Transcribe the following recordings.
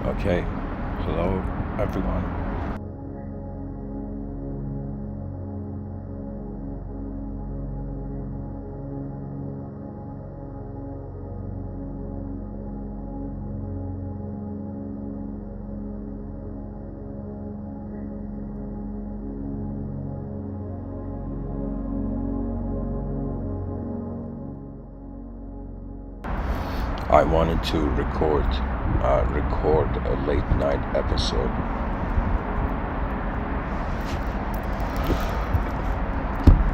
Okay, hello everyone. I wanted to record a late night episode,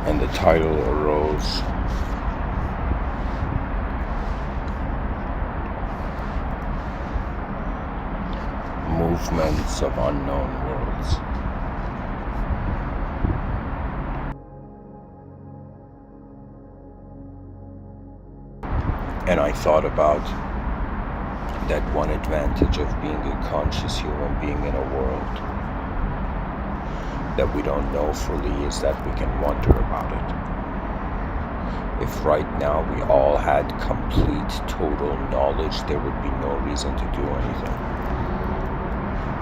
and the title arose Movements of Unknown Worlds. And I thought about that one advantage of being a conscious human being in a world that we don't know fully is that we can wonder about it. If right now we all had complete, total knowledge, there would be no reason to do anything.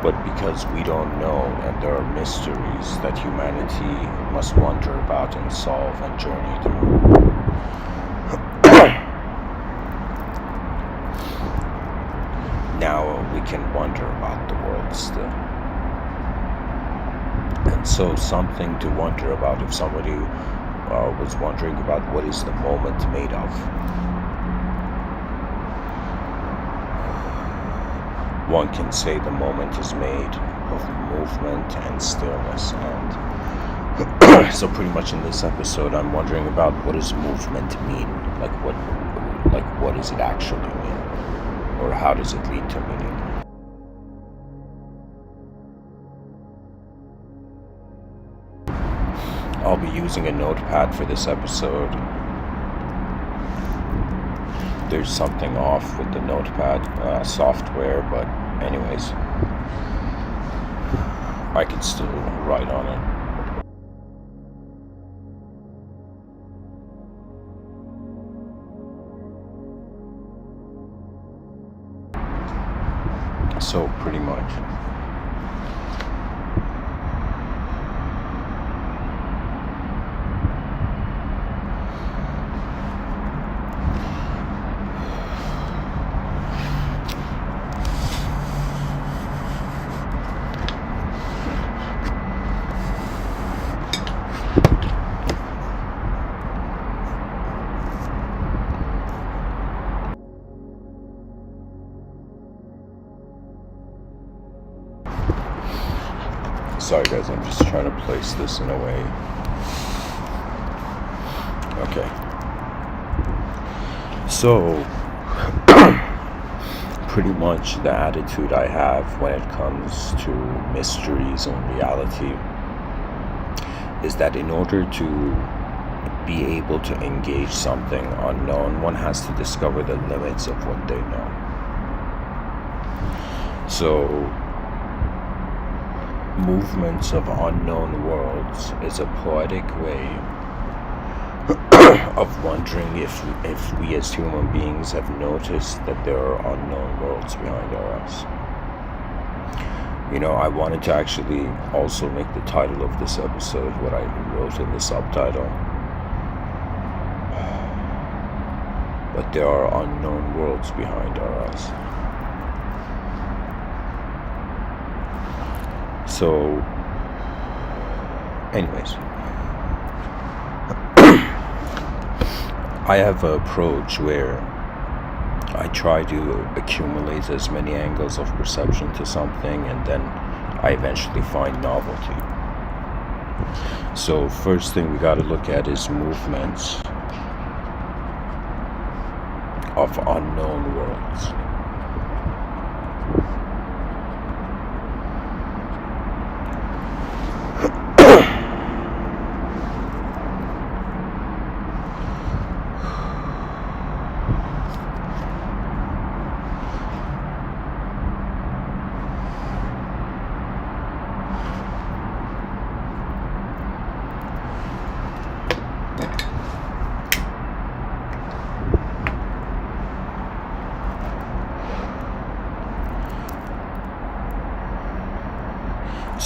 But because we don't know, and there are mysteries that humanity must wonder about and solve and journey through, now we can wonder about the world still. And so something to wonder about, if somebody was wondering about what is the moment made of. One can say the moment is made of movement and stillness, and so pretty much in this episode I'm wondering about what does movement mean? What does it actually mean? Or how does it lead to meaning? I'll be using a notepad for this episode. There's something off with the notepad software, but anyways, I can still write on it. So pretty much. Sorry guys, I'm just trying to place this in a way. Okay. So, pretty much the attitude I have when it comes to mysteries and reality is that in order to be able to engage something unknown, one has to discover the limits of what they know. So, Movements of Unknown Worlds is a poetic way of wondering if we as human beings have noticed that there are unknown worlds behind our eyes. You know, I wanted to actually also make the title of this episode what I wrote in the subtitle. But there are unknown worlds behind our eyes. So, anyways, I have an approach where I try to accumulate as many angles of perception to something, and then I eventually find novelty. So, first thing we gotta look at is movements of unknown worlds.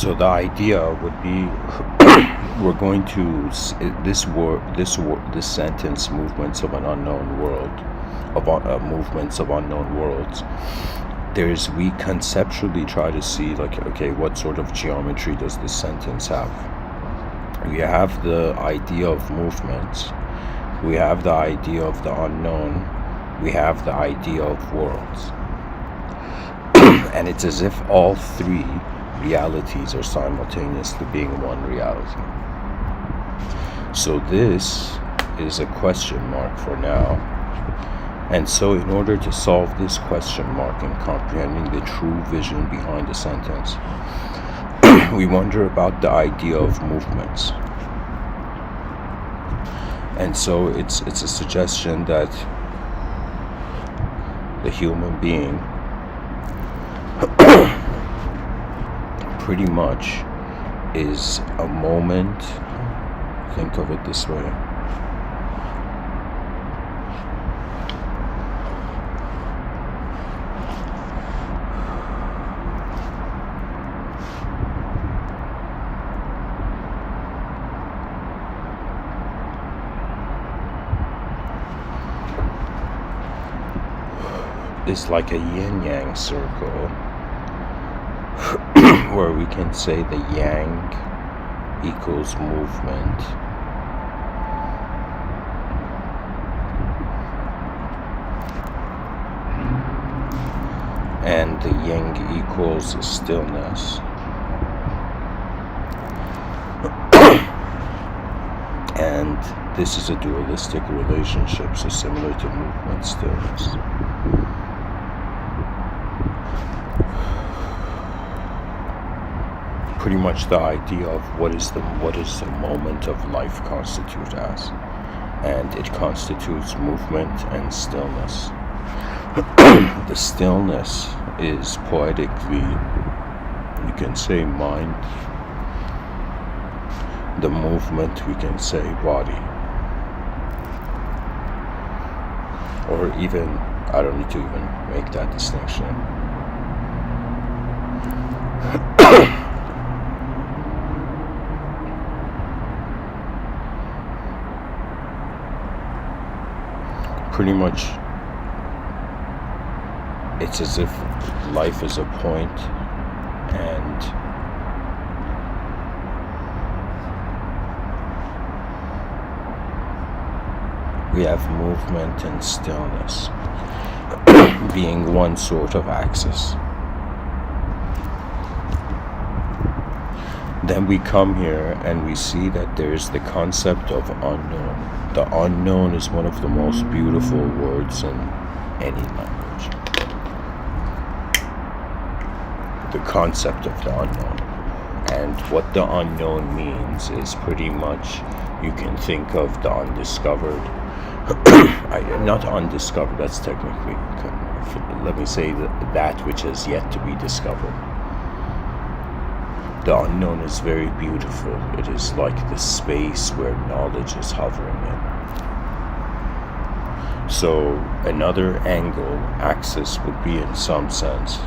So the idea would be we're going to this sentence, movements of an unknown world, of movements of unknown worlds. We conceptually try to see, like, okay, what sort of geometry does this sentence have? We have the idea of movements, we have the idea of the unknown, we have the idea of worlds. And it's as if all three realities are simultaneously being one reality. So this is a question mark for now. And so in order to solve this question mark and comprehending the true vision behind the sentence, we wonder about the idea of movements. And so it's a suggestion that the human being pretty much is a moment. Think of it this way. It's like a yin-yang circle where we can say the yang equals movement, and the yang equals stillness. And this is a dualistic relationship, so similar to movement, stillness. Pretty much the idea of what is the moment of life constitute as, and it constitutes movement and stillness. The stillness is poetically, you can say, mind. The movement, we can say, body. Or even, I don't need to even make that distinction. Pretty much, it's as if life is a point, and we have movement and stillness being one sort of axis. Then we come here and we see that there's the concept of unknown. The unknown is one of the most beautiful words in any language. The concept of the unknown. And what the unknown means is pretty much, you can think of the undiscovered. Not undiscovered, that's technically, let me say that which has yet to be discovered. The unknown is very beautiful. It is like the space where knowledge is hovering in. So another angle, axis, would be in some sense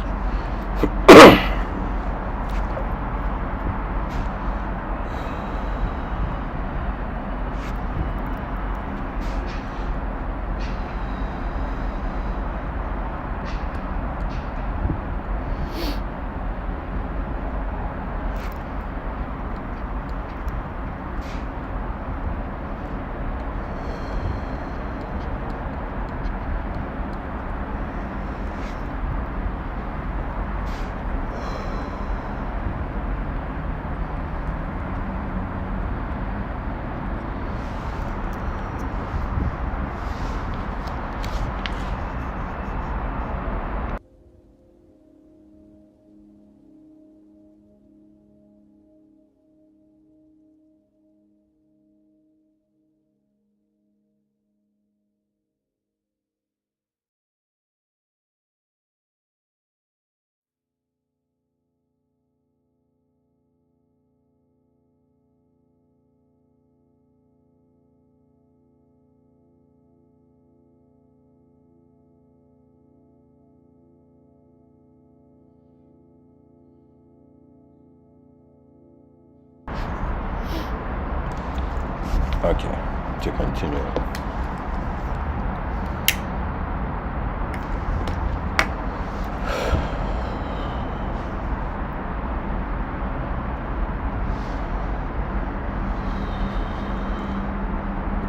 Okay, to continue.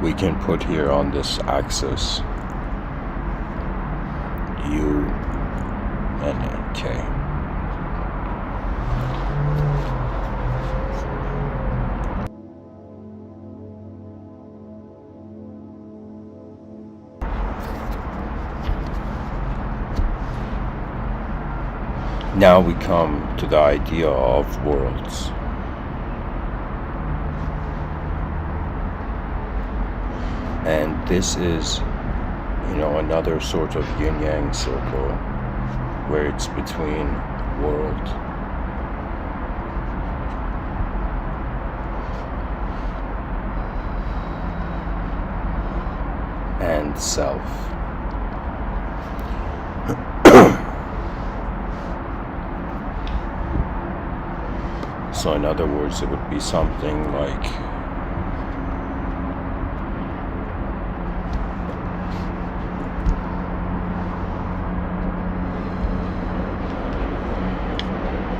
We can put here on this axis U and K. Now we come to the idea of worlds. And this is, another sort of yin-yang circle where it's between world and self. So in other words, it would be something like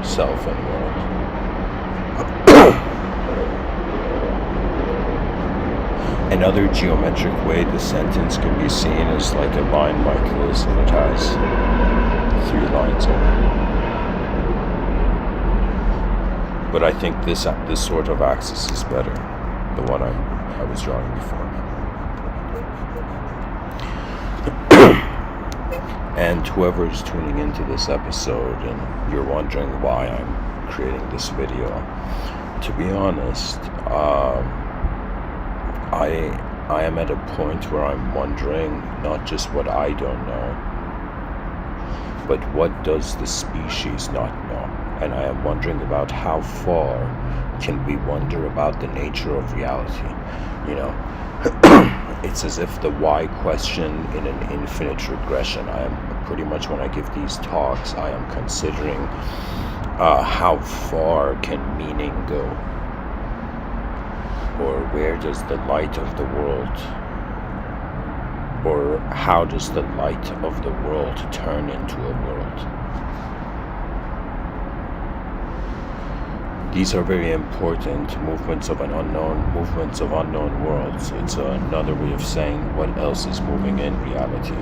self and world. Another geometric way the sentence can be seen is like a line like this, and it has 3 lines in it. But I think this sort of axis is better, the one I was drawing before. And whoever is tuning into this episode and you're wondering why I'm creating this video, to be honest, I am at a point where I'm wondering not just what I don't know, but what does the species not know? And I am wondering about how far can we wonder about the nature of reality, It's as if the why question in an infinite regression. I am pretty much, when I give these talks, I am considering how far can meaning go? Or where does the light of the world, or how does the light of the world turn into a world? These are very important movements of unknown worlds. It's another way of saying what else is moving in reality.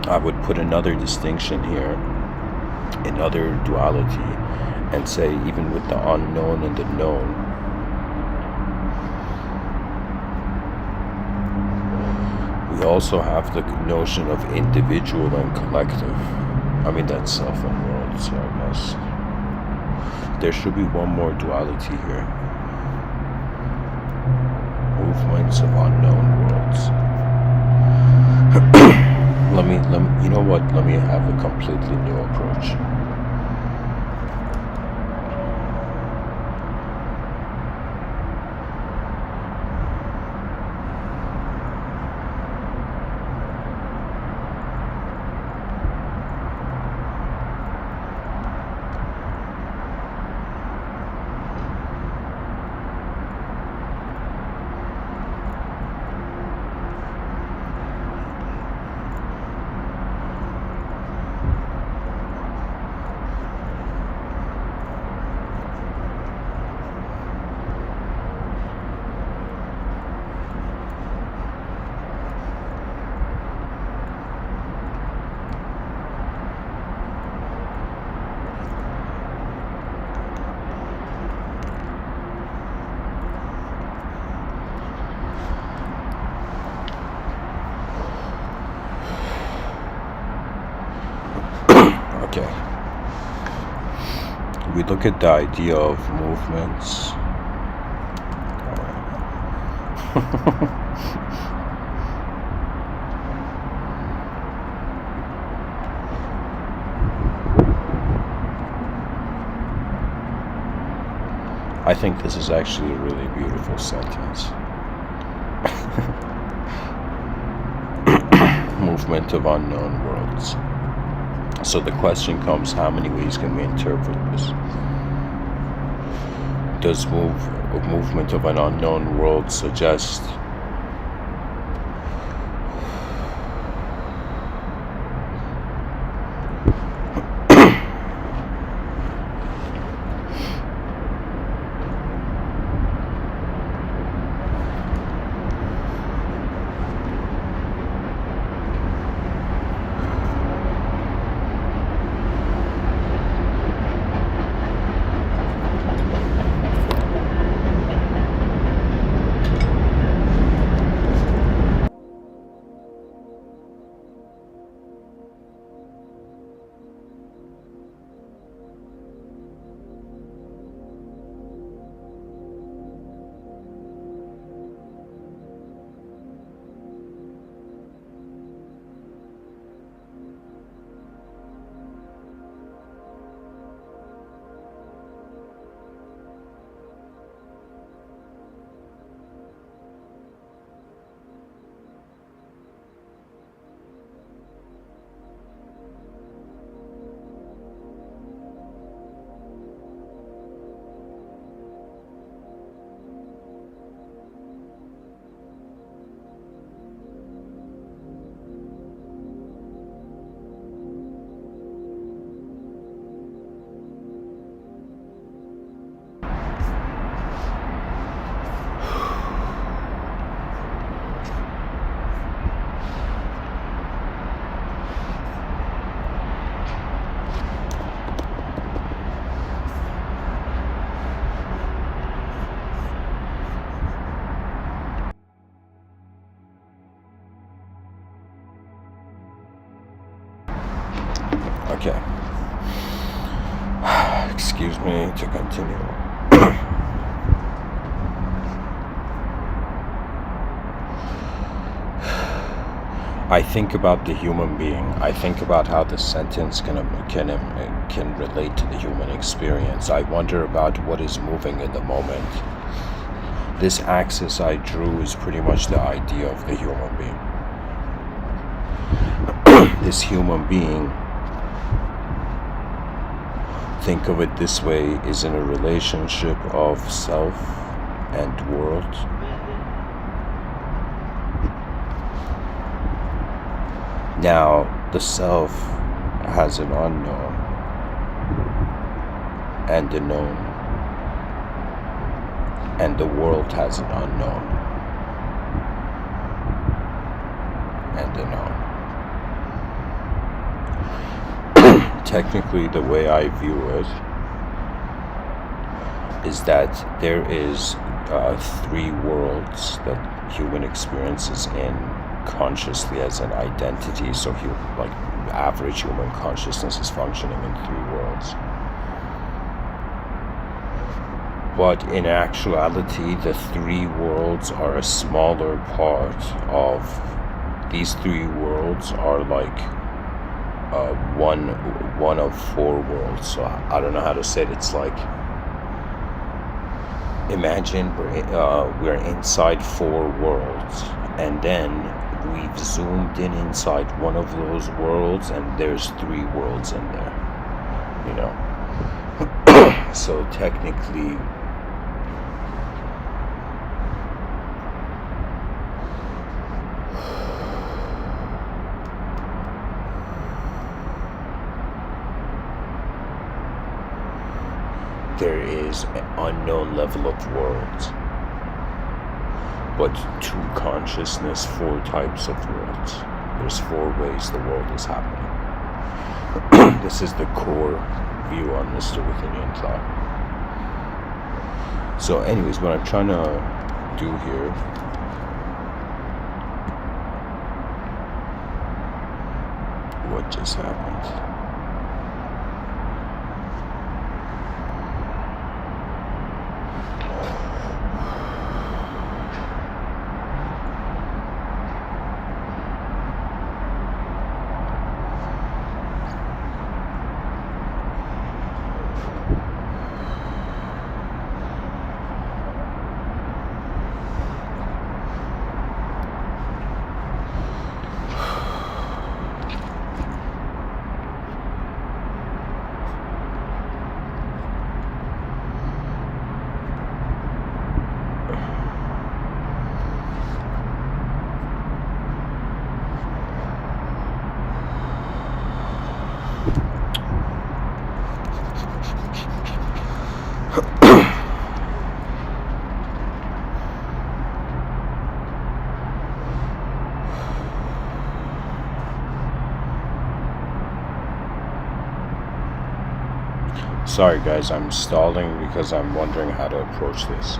I would put another distinction here, another duality, and say even with the unknown and the known, we also have the notion of individual and collective. I mean, that's self and world, so I guess there should be one more duality here. Movements of unknown worlds. let me, you know what? Let me have a completely new approach. Okay. We look at the idea of movements. I think this is actually a really beautiful sentence. Movement of unknown worlds. So the question comes, how many ways can we interpret this? a movement of an unknown world suggests. Okay. Excuse me to continue. I think about the human being. I think about how the sentence can relate to the human experience. I wonder about what is moving in the moment. This axis I drew is pretty much the idea of the human being. This human being, think of it this way, is in a relationship of self and world. Now, the self has an unknown and a known, and the world has an unknown and a known. Technically, the way I view it is that there is 3 worlds that human experiences in consciously as an identity. So like average human consciousness is functioning in 3 worlds. But in actuality, the 3 worlds are a smaller part of these 3 worlds are like one of 4 worlds. So I don't know how to say it. It's like, imagine we're inside 4 worlds, and then we've zoomed in inside one of those worlds, and there's 3 worlds in there, you know. So technically, there is an unknown level of worlds, but 2 consciousness, 4 types of worlds. There's 4 ways the world is happening. This is the core view on Mr.Within thought. So anyways, what I'm trying to do here what just happened? Sorry guys, I'm stalling because I'm wondering how to approach this.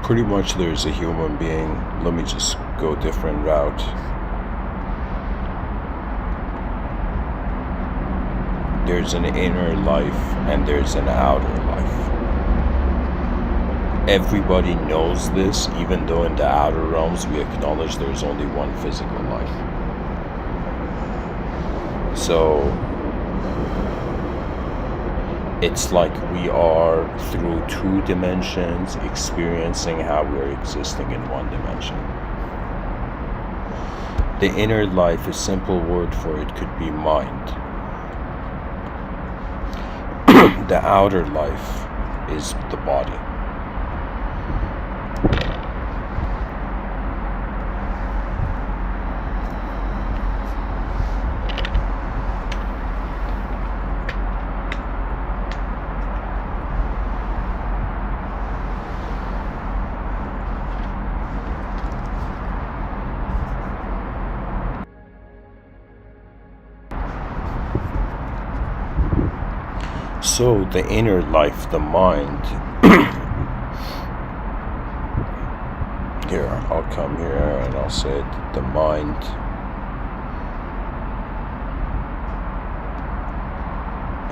Pretty much there's a human being. Let me just go a different route. There's an inner life and there's an outer life. Everybody knows this, even though in the outer realms we acknowledge there's only one physical life. So it's like we are through two dimensions experiencing how we're existing in one dimension. The inner life, a simple word for it could be mind. The outer life is the body. So the inner life, the mind, here, I'll come here and I'll say it, the mind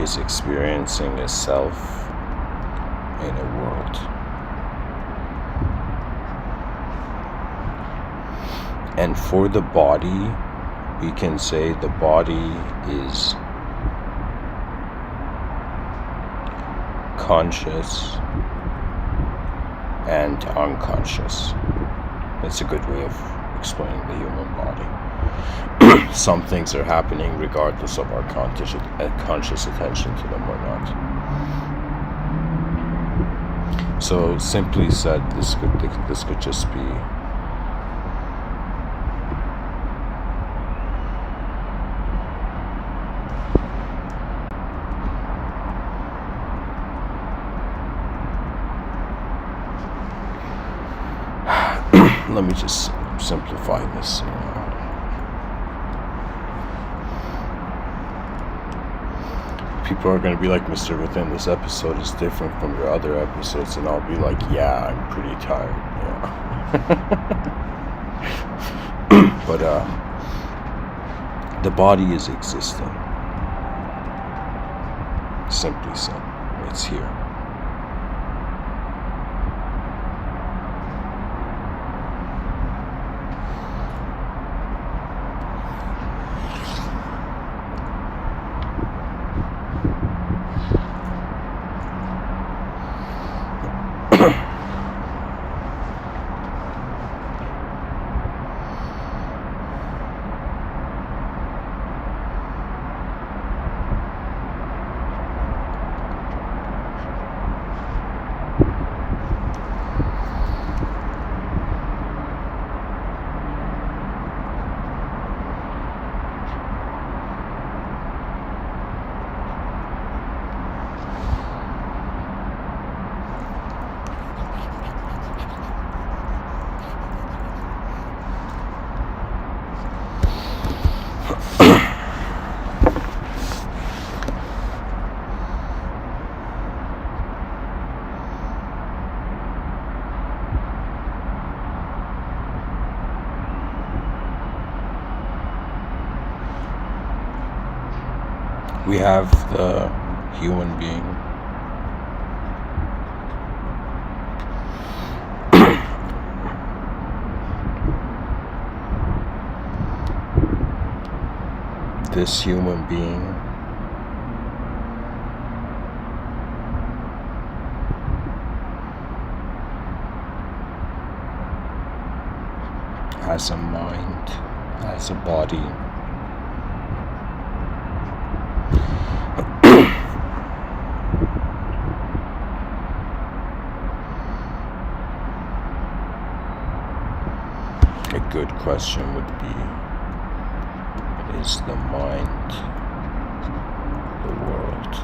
is experiencing a self in a world. And for the body, we can say the body is conscious and unconscious. That's a good way of explaining the human body. Some things are happening regardless of our conscious attention to them or not. So simply said, this could just be let me just simplify this. People are going to be like, Mr. Within, this episode is different from your other episodes, and I'll be like, yeah, I'm pretty tired. Yeah. But the body is existing. Simply said, it's here. We have the human being. This human being has a mind, has a body. A good question would be, is the mind the world?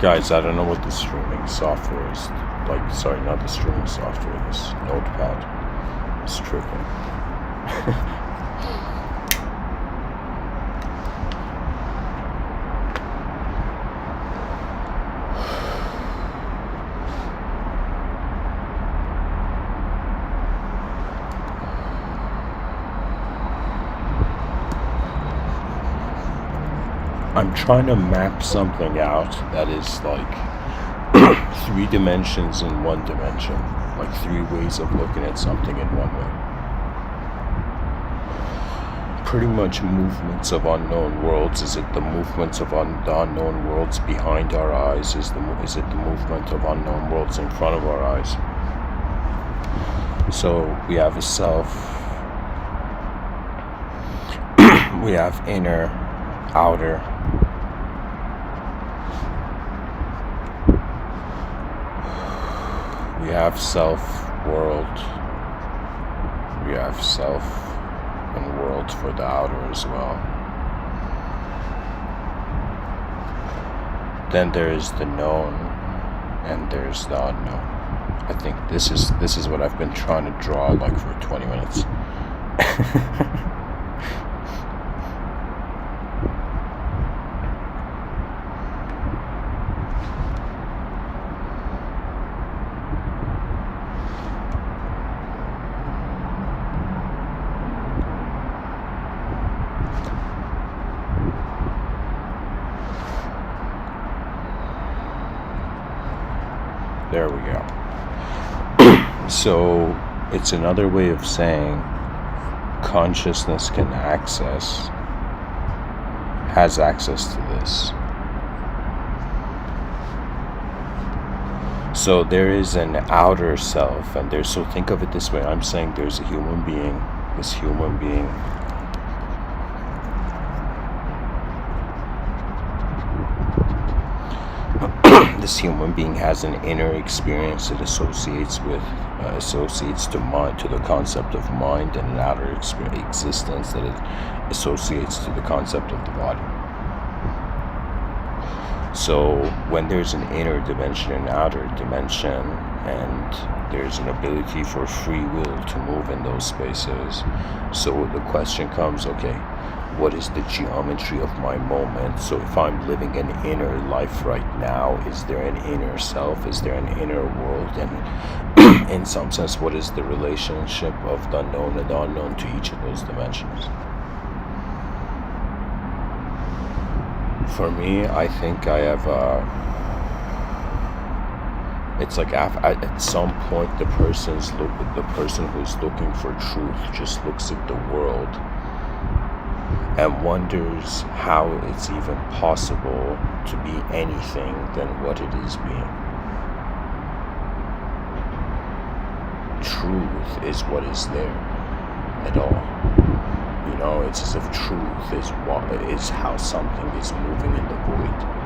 Guys, I don't know what the streaming software is. Like, sorry, not the streaming software, this notepad is tripping. I'm trying to map something out that is like 3 dimensions in 1 dimension, like 3 ways of looking at something in 1 way. Pretty much movements of unknown worlds. Is it the movements of the unknown worlds behind our eyes? Is it the movement of unknown worlds in front of our eyes? So we have a self, we have inner, outer. We have self-world. We have self and world for the outer as well. Then there is the known and there's the unknown. I think this is what I've been trying to draw like for 20 minutes. There we go. So it's another way of saying consciousness has access to this. So there is an outer self, and so think of it this way. I'm saying there's a human being, this human being this human being has an inner experience that associates to the concept of mind, and an outer existence that it associates to the concept of the body. So when there's an inner dimension and outer dimension, and there's an ability for free will to move in those spaces, so the question comes, okay, what is the geometry of my moment? So if I'm living an inner life right now, is there an inner self? Is there an inner world? And in some sense, what is the relationship of the known and the unknown to each of those dimensions? For me, I think I have it's like at some point the person who's looking for truth just looks at the world and wonders how it's even possible to be anything than what it is being. Truth is what is there at all. You know, it's as if truth is how something is moving in the void.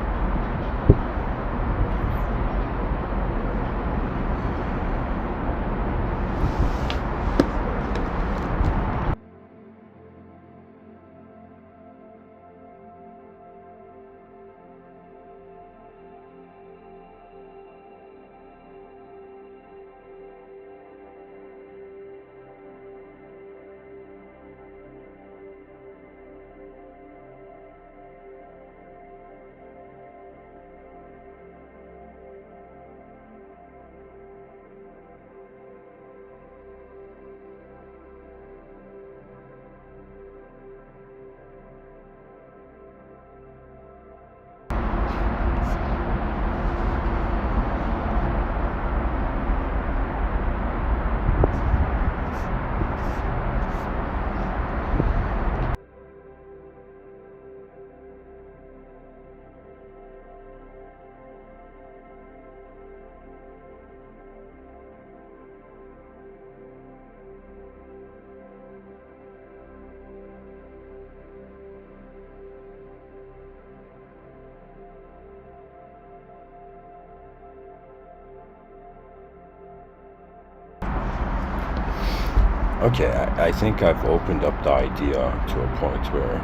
Okay, I think I've opened up the idea to a point where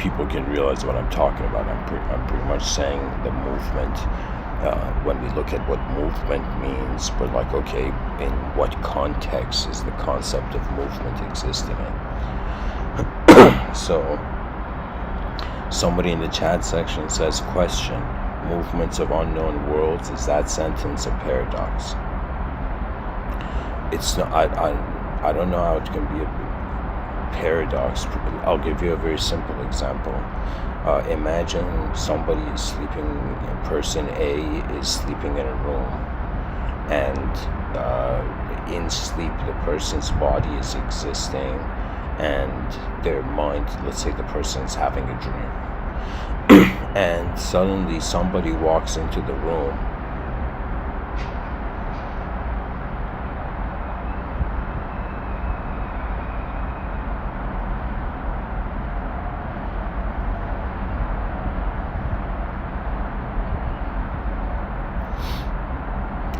people can realize what I'm talking about. I'm pretty much saying the movement. When we look at what movement means, we're like, okay, in what context is the concept of movement existing in? So, somebody in the chat section says, question, movements of unknown worlds, is that sentence a paradox? It's not, I don't know how it can be a paradox. I'll give you a very simple example. Imagine somebody is sleeping, person A is sleeping in a room, and in sleep the person's body is existing, and their mind, let's say the person's having a dream, and suddenly somebody walks into the room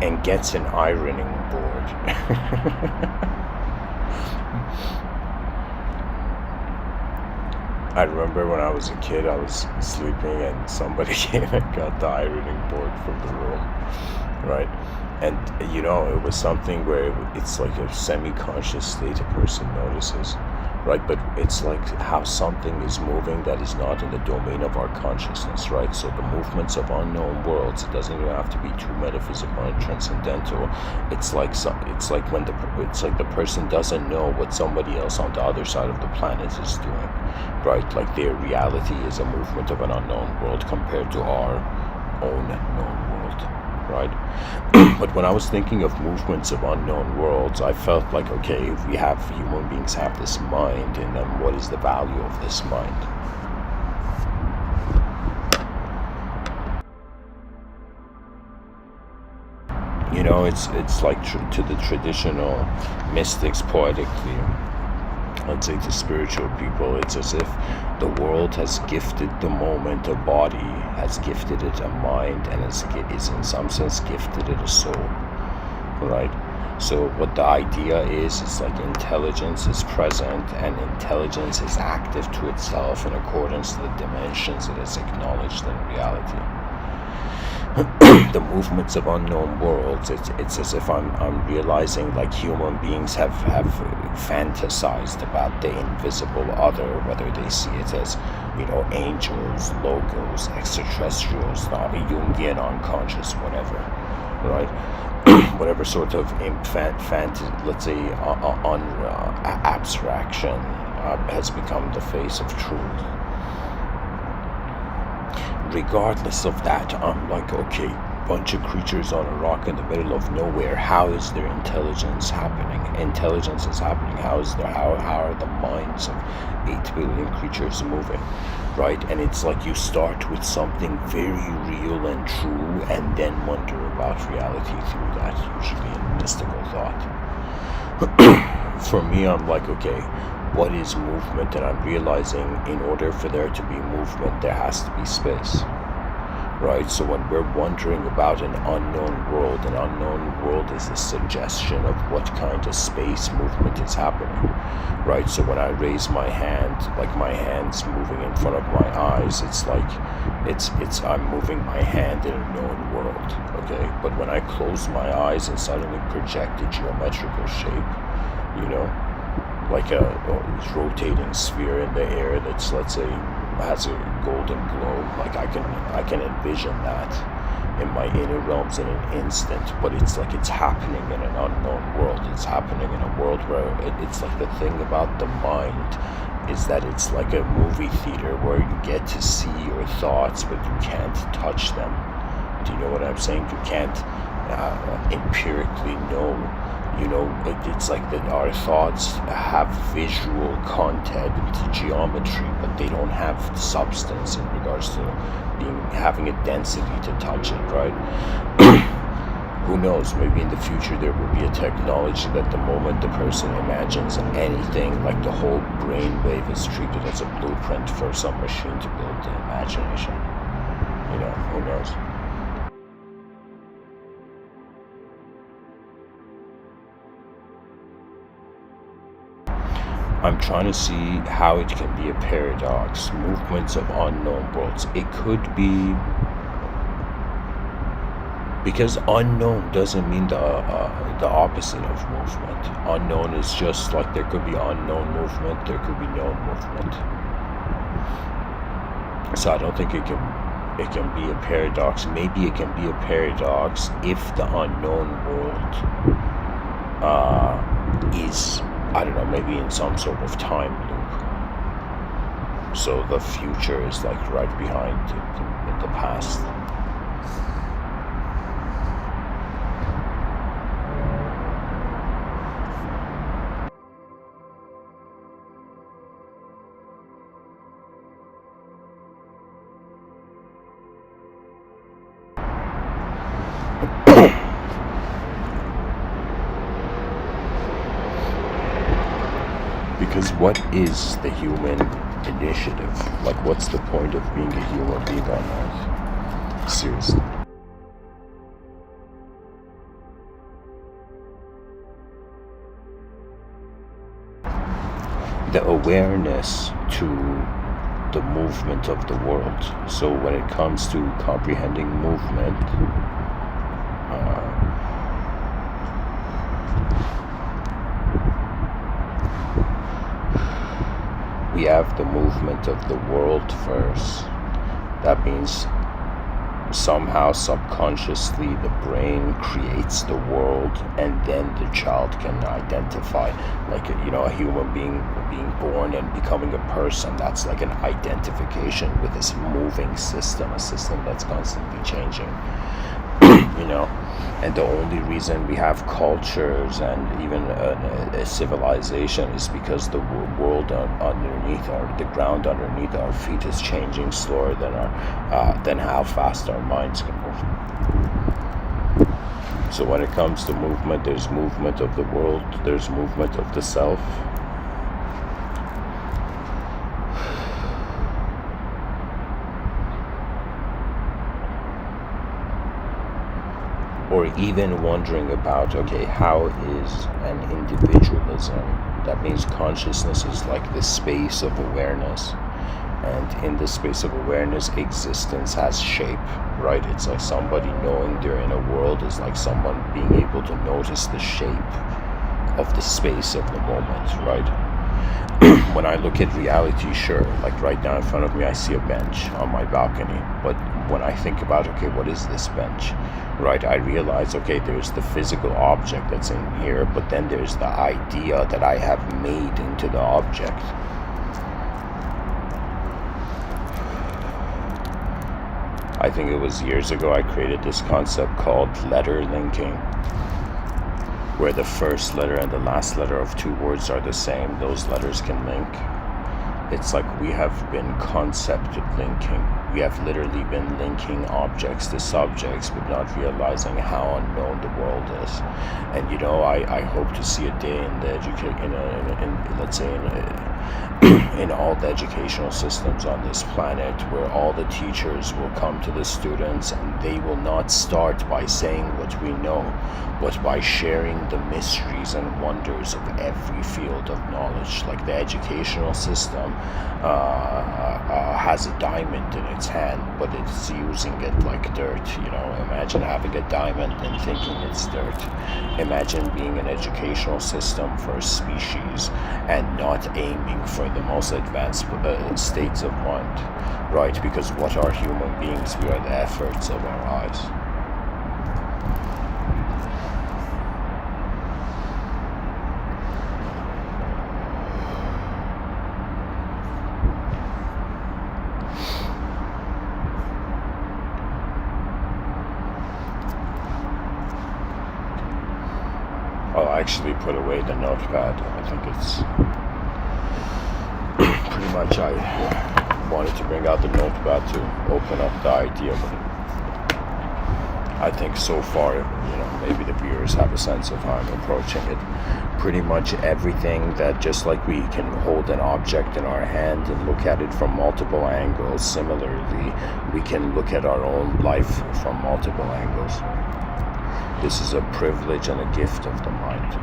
and gets an ironing board. I remember when I was a kid, I was sleeping and somebody came and got the ironing board from the room, right? And you know, it was something where it's like a semi-conscious state a person notices, right? But it's like how something is moving that is not in the domain of our consciousness, right? So the movements of unknown worlds, it doesn't even have to be too metaphysical and transcendental. It's like when the person doesn't know what somebody else on the other side of the planet is doing, right? Like their reality is a movement of an unknown world compared to our own known world, right? But when I was thinking of movements of unknown worlds, I felt like, okay, if we have, human beings have this mind in them, what is the value of this mind? You know, it's like to the traditional mystics, poetically, let's say to spiritual people, it's as if the world has gifted the moment a body, has gifted it a mind, and is in some sense gifted it a soul, right? So what the idea is like intelligence is present, and intelligence is active to itself in accordance to the dimensions it is acknowledged in reality. The movements of unknown worlds, it's as if I'm realizing like human beings have fantasized about the invisible other, whether they see it as, you know, angels, logos, extraterrestrials, Jungian unconscious, whatever, right? Whatever sort of let's say abstraction has become the face of truth. Regardless of that, I'm like, okay, bunch of creatures on a rock in the middle of nowhere. How is their intelligence happening? Intelligence is happening. How are the minds of 8 billion creatures moving, right? And it's like you start with something very real and true, and then wonder about reality through that, usually in mystical thought. For me, I'm like, okay, what is movement? And I'm realizing in order for there to be movement, there has to be space, right? So when we're wondering about an unknown world is a suggestion of what kind of space movement is happening, right? So when I raise my hand, like my hand's moving in front of my eyes, it's like I'm moving my hand in a known world, okay? But when I close my eyes and suddenly project a geometrical shape, you know, like a rotating sphere in the air that's, let's say, has a golden glow, like I can envision that in my inner realms in an instant. But it's like it's happening in an unknown world. It's happening in a world where it's like the thing about the mind is that it's like a movie theater where you get to see your thoughts, but you can't touch them. Do you know what I'm saying? You can't empirically know. You know, it's like that our thoughts have visual content, geometry, but they don't have substance in regards to having a density to touch it, right? Who knows, maybe in the future there will be a technology that the moment the person imagines anything, like the whole brainwave is treated as a blueprint for some machine to build the imagination. You know, who knows? I'm trying to see how it can be a paradox. Movements of unknown worlds. It could be because unknown doesn't mean the opposite of movement. Unknown is just like there could be unknown movement, there could be known movement. So I don't think it can be a paradox. Maybe it can be a paradox if the unknown world is, I don't know, maybe in some sort of time loop. So the future is like right behind the past. Because what is the human initiative? Like, what's the point of being a human being on Earth? Seriously. The awareness to the movement of the world. So when it comes to comprehending movement, we have the movement of the world first. That means somehow subconsciously the brain creates the world, and then the child can identify, like, a human being born and becoming a person. That's like an identification with this moving system, a system that's constantly changing. And the only reason we have cultures and even a civilization is because the world underneath, or the ground underneath our feet, is changing slower than how fast our minds can move. So when it comes to movement, there's movement of the world, there's movement of the self. Or even wondering about, okay, how is an individualism? That means consciousness is like the space of awareness. And in the space of awareness, existence has shape, right? It's like somebody knowing they're in a world is like someone being able to notice the shape of the space of the moment, right? When I look at reality, sure, like right now in front of me, I see a bench on my balcony. But when I think about, okay, what is this bench, right, I realize, okay, there's the physical object that's in here, but then there's the idea that I have made into the object. I think it was years ago I created this concept called letter linking, where the first letter and the last letter of two words are the same. Those letters can link. It's like we have been concept linking. We have literally been linking objects to subjects, but not realizing how unknown the world is. And I hope to see a day in the in all the educational systems on this planet, where all the teachers will come to the students and they will not start by saying what we know, but by sharing the mysteries and wonders of every field of knowledge. Like, the educational system has a diamond in its hand, but it's using it like dirt. Imagine having a diamond and thinking it's dirt. Imagine being an educational system for a species and not aiming for the most advanced states of mind, right? Because what are human beings? We are the efforts of our eyes. I'll actually put away the notepad. I think it's pretty much, I wanted to bring out the notepad to open up the idea, but I think so far, maybe the viewers have a sense of how I'm approaching it. Pretty much everything that, just like we can hold an object in our hand and look at it from multiple angles, similarly, we can look at our own life from multiple angles. This is a privilege and a gift of the mind.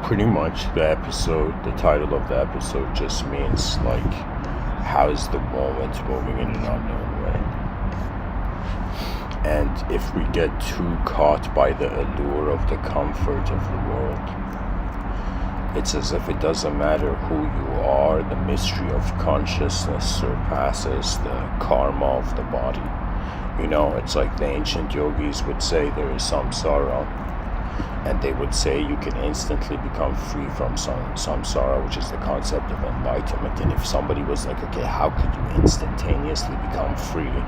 pretty much the title of the episode just means like, how is the moment moving in an unknown way? And if we get too caught by the allure of the comfort of the world, it's as if it doesn't matter who you are, the mystery of consciousness surpasses the karma of the body. You know, it's like the ancient yogis would say there is samsara, and they would say you can instantly become free from samsara, which is the concept of enlightenment. And if somebody was like, okay, how could you instantaneously become free,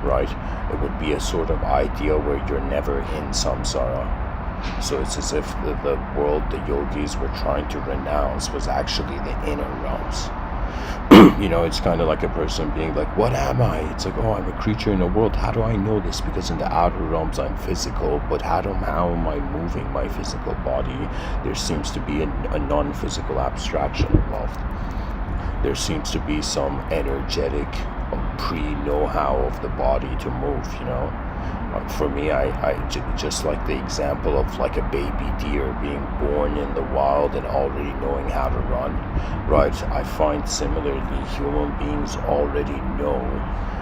right? It would be a sort of idea where you're never in samsara. So it's as if the world the yogis were trying to renounce was actually the inner realms. You know, it's kind of like a person being like, what am I? It's like, oh, I'm a creature in the world. How do I know this? Because in the outer realms I'm physical, but how am I moving my physical body? There seems to be a non-physical abstraction involved. There seems to be some energetic pre-know-how of the body to move, you know. For me, just like the example of like a baby deer being born in the wild and already knowing how to run, right? I find similarly human beings already know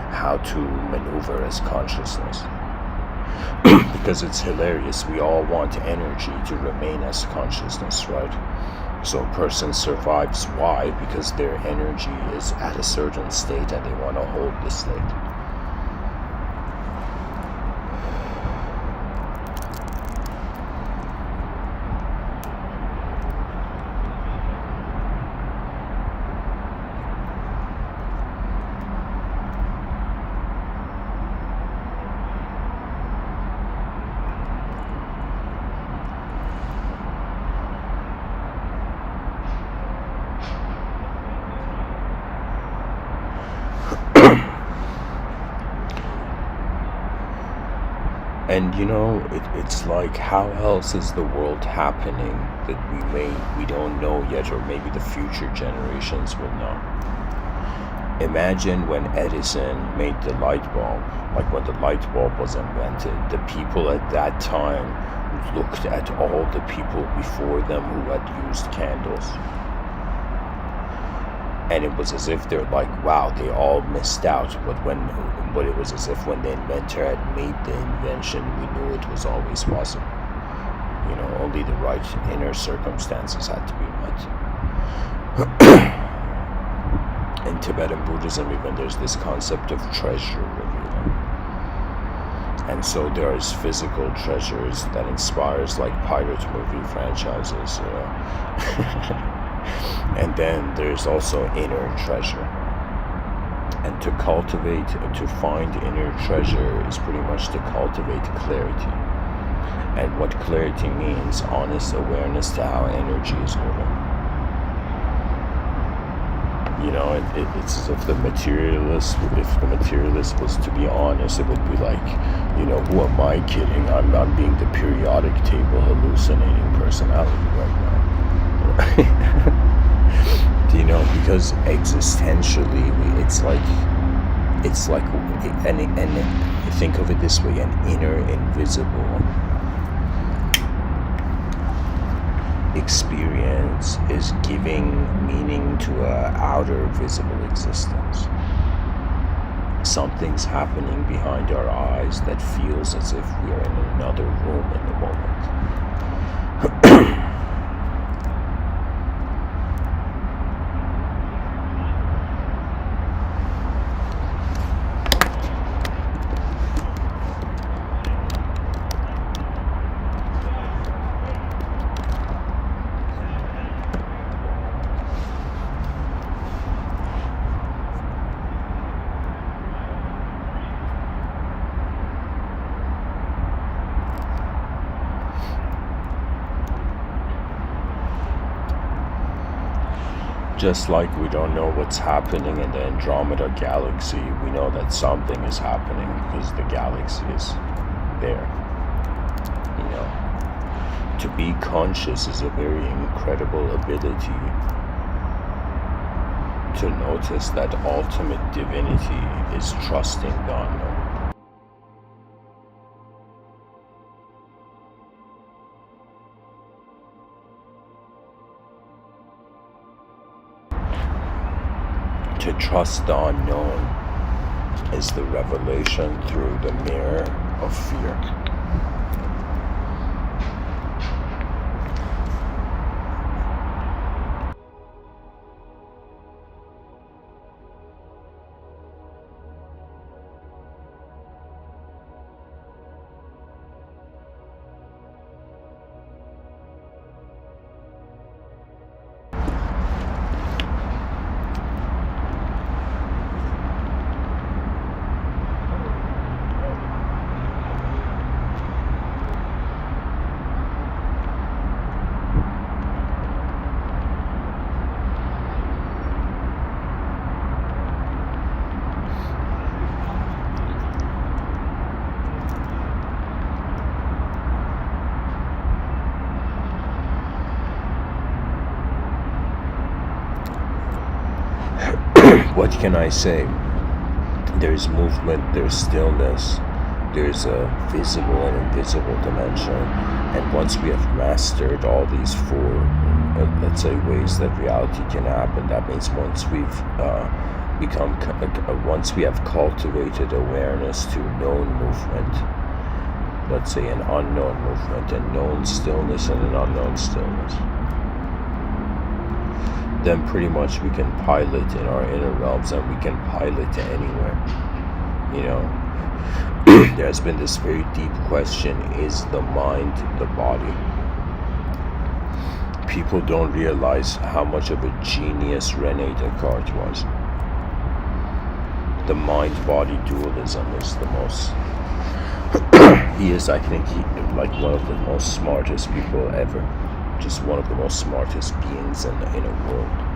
how to maneuver as consciousness. Because it's hilarious, we all want energy to remain as consciousness, right? So a person survives, why? Because their energy is at a certain state and they want to hold the state. And you know, it's like, how else is the world happening that we don't know yet, or maybe the future generations will know? Imagine when Edison made the light bulb, like when the light bulb was invented, the people at that time looked at all the people before them who had used candles. And it was as if they're like, wow, they all missed out. But it was as if when the inventor had made the invention, we knew it was always possible. You know, only the right inner circumstances had to be met. In Tibetan Buddhism, even there's this concept of treasure revealing. And so there's physical treasures that inspires like pirate movie franchises, you know. And then there's also inner treasure. And to find inner treasure is pretty much to cultivate clarity. And what clarity means, honest awareness to how energy is moving. You know, it's as if the materialist was to be honest, it would be like, you know, who am I kidding? I'm being the periodic table hallucinating personality right now. You know, because existentially, it's like, and think of it this way, an inner invisible experience is giving meaning to an outer visible existence. Something's happening behind our eyes that feels as if we are in another room in the moment. Just like we don't know what's happening in the Andromeda galaxy, we know that something is happening because the galaxy is there. You know, to be conscious is a very incredible ability to notice that ultimate divinity is trusting the unknown. trust the unknown is the revelation through the mirror of fear. What can I say? There's movement, there's stillness, there's a visible and invisible dimension, and once we have mastered all these four, let's say, ways that reality can happen, that means once we've once we have cultivated awareness to known movement, let's say an unknown movement, a known stillness and an unknown stillness, then pretty much we can pilot in our inner realms, and we can pilot to anywhere. You know, there's been this very deep question: is the mind the body? People don't realize how much of a genius Rene Descartes was. The mind-body dualism is the most. He is, I think, like one of the most smartest people ever. Just one of the most smartest beings in a world.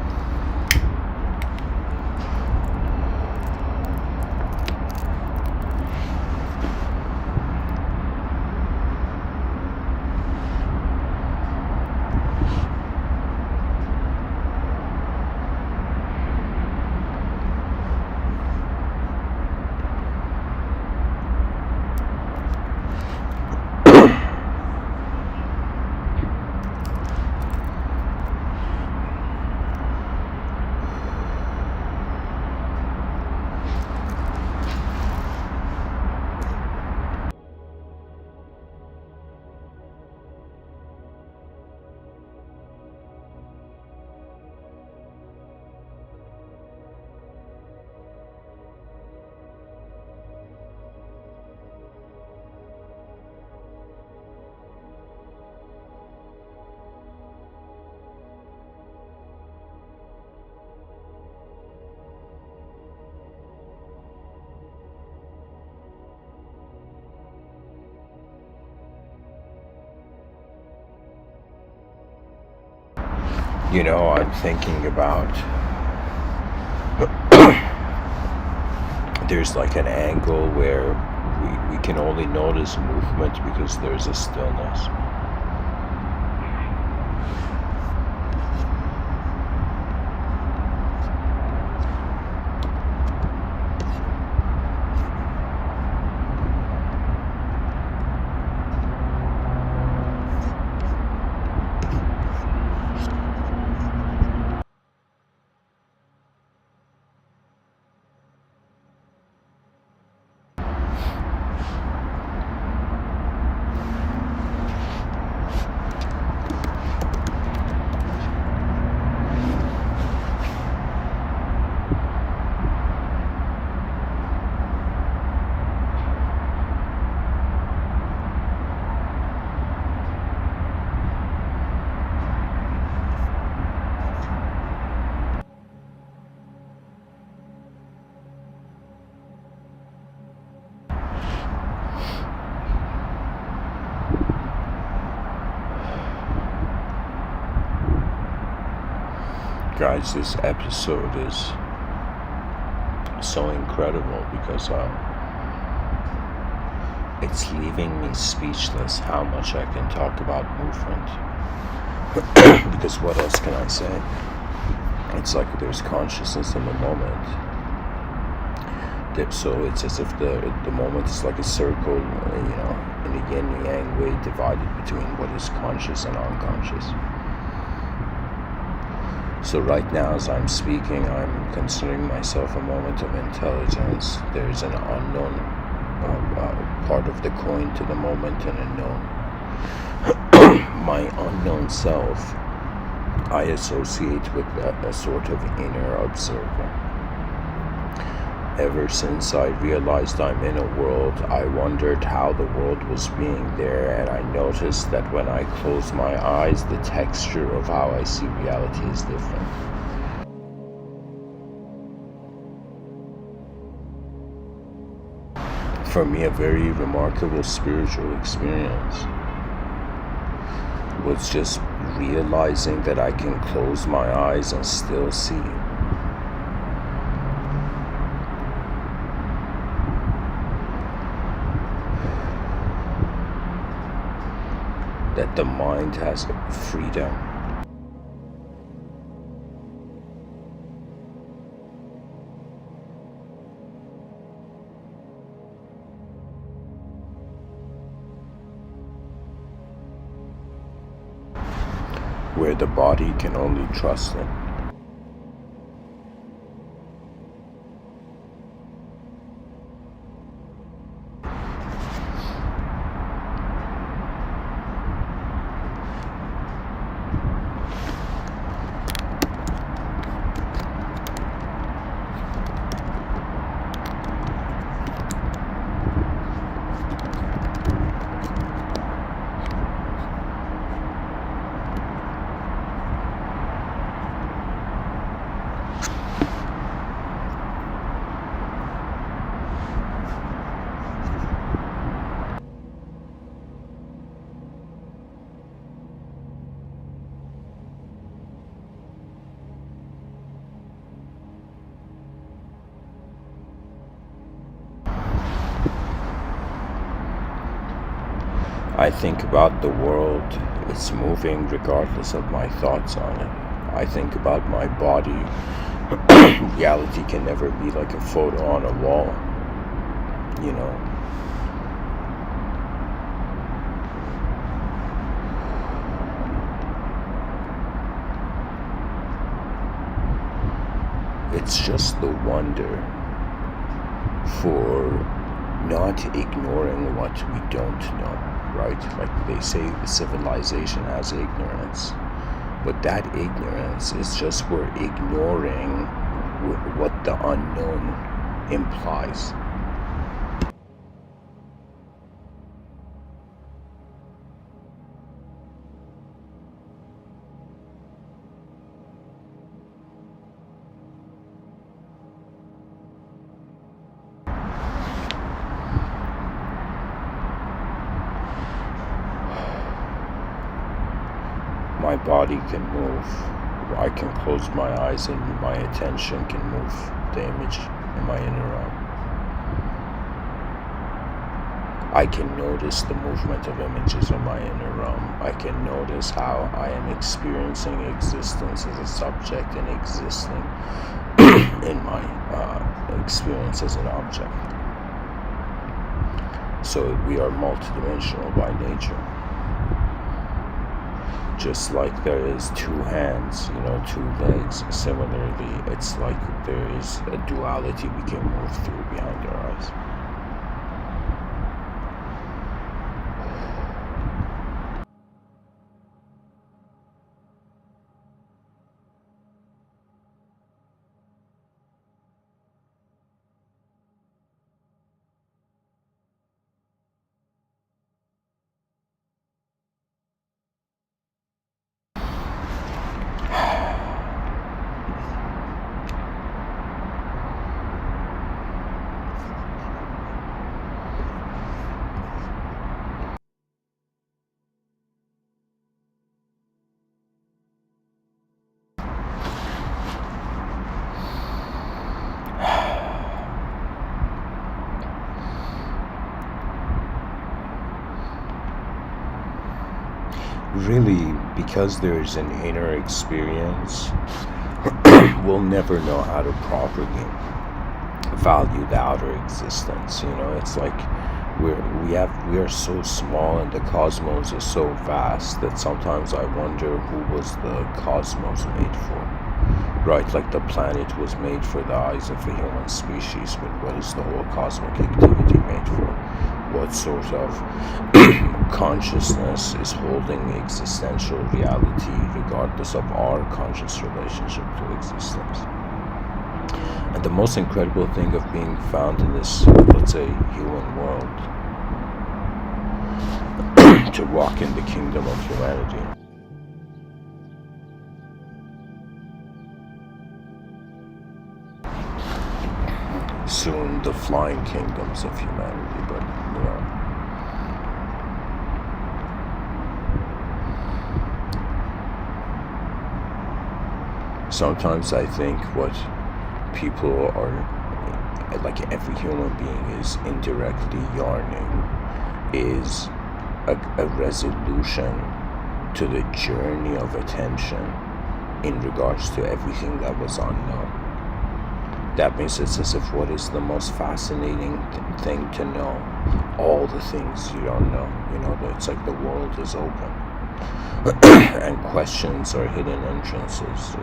You know, I'm thinking about there's like an angle where we can only notice movement because there's a stillness. Guys, this episode is so incredible because it's leaving me speechless how much I can talk about movement. Because what else can I say? It's like there's consciousness in the moment. So it's as if the moment is like a circle, you know, in a yin and yang way, divided between what is conscious and unconscious. So right now, as I'm speaking, I'm considering myself a moment of intelligence. There's an unknown part of the coin to the moment and a known. My unknown self, I associate with a sort of inner observer. Ever since I realized I'm in a world, I wondered how the world was being there, and I noticed that when I close my eyes, the texture of how I see reality is different. For me, a very remarkable spiritual experience was just realizing that I can close my eyes and still see. That the mind has freedom. Where the body can only trust it. I think about the world, it's moving regardless of my thoughts on it. I think about my body. Reality can never be like a photo on a wall, you know. It's just the wonder for not ignoring what we don't know, right? Like they say, civilization has ignorance, but that ignorance is just we're ignoring what the unknown implies. My body can move. I can close my eyes and my attention can move the image in my inner realm. I can notice the movement of images in my inner realm. I can notice how I am experiencing existence as a subject and existing in my experience as an object. So we are multidimensional by nature. Just like there is two hands, two legs, similarly, it's like there is a duality we can move through behind our eyes. Really, because there's an inner experience, we'll never know how to properly value the outer existence. It's like we are so small and the cosmos is so vast that sometimes I wonder who was the cosmos made for. right? Like the planet was made for the eyes of a human species, but what is the whole cosmic activity made for? What sort of consciousness is holding existential reality regardless of our conscious relationship to existence? And the most incredible thing of being found in this, let's say, human world, to walk in the kingdom of humanity, soon the flying kingdoms of humanity, but sometimes I think what people are, like every human being is indirectly yearning, is a resolution to the journey of attention in regards to everything that was unknown. That means it's as if what is the most fascinating thing to know? All the things you don't know. It's like the world is open. And questions are hidden entrances,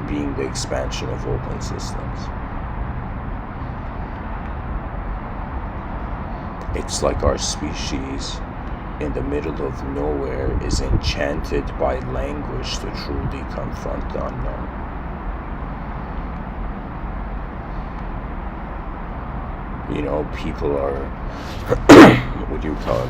being the expansion of open systems. It's like our species in the middle of nowhere is enchanted by language to truly confront the unknown. People are, what do you call it?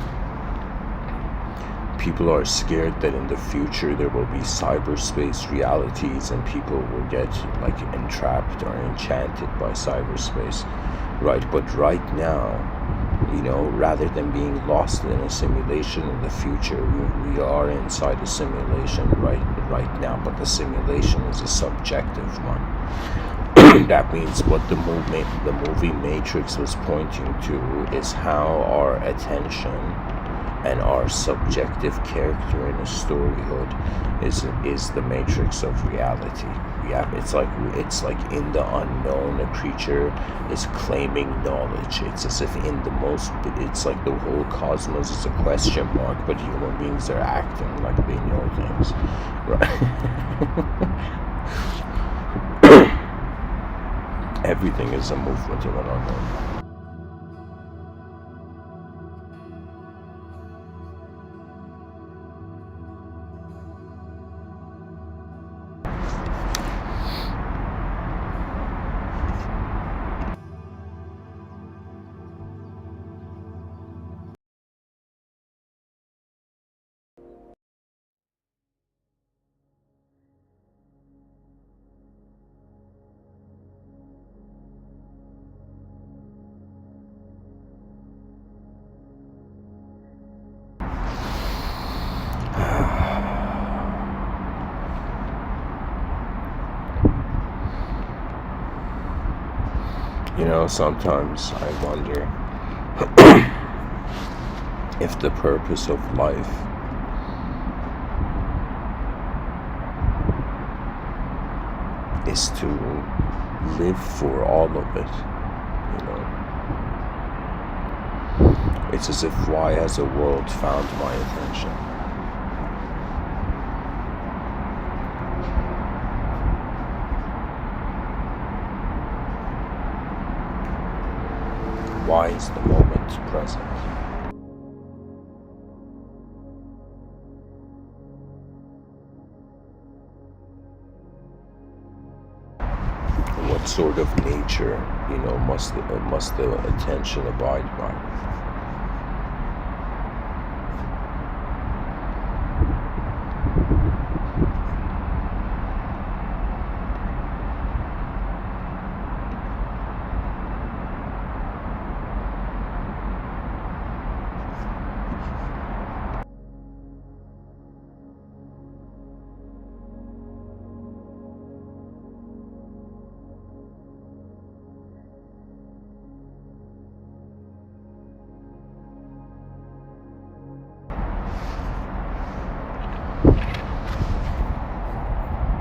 People are scared that in the future there will be cyberspace realities and people will get like entrapped or enchanted by cyberspace, right? But right now, rather than being lost in a simulation in the future, we are inside a simulation right now, but the simulation is a subjective one. That means what the movie Matrix was pointing to is how our attention and our subjective character in a storyhood is the matrix of reality. It's like in the unknown, a creature is claiming knowledge. It's as if it's like the whole cosmos is a question mark, but human beings are acting like they know things, right? Everything is a movement of an unknown. Sometimes I wonder if the purpose of life is to live for all of it. It's as if why has the world found my attention? Why is the moment present? What sort of nature, must the attention abide by?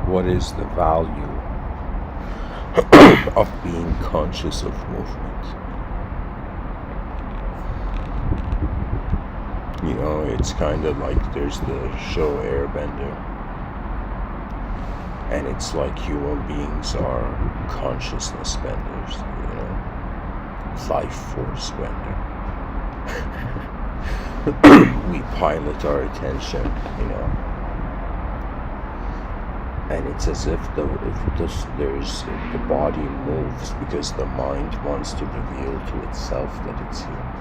What is the value of being conscious of movement? It's kind of like there's the show Airbender, And it's like human beings are consciousness spenders, life force spender. We pilot our attention, and it's as if the body moves because the mind wants to reveal to itself that it's here.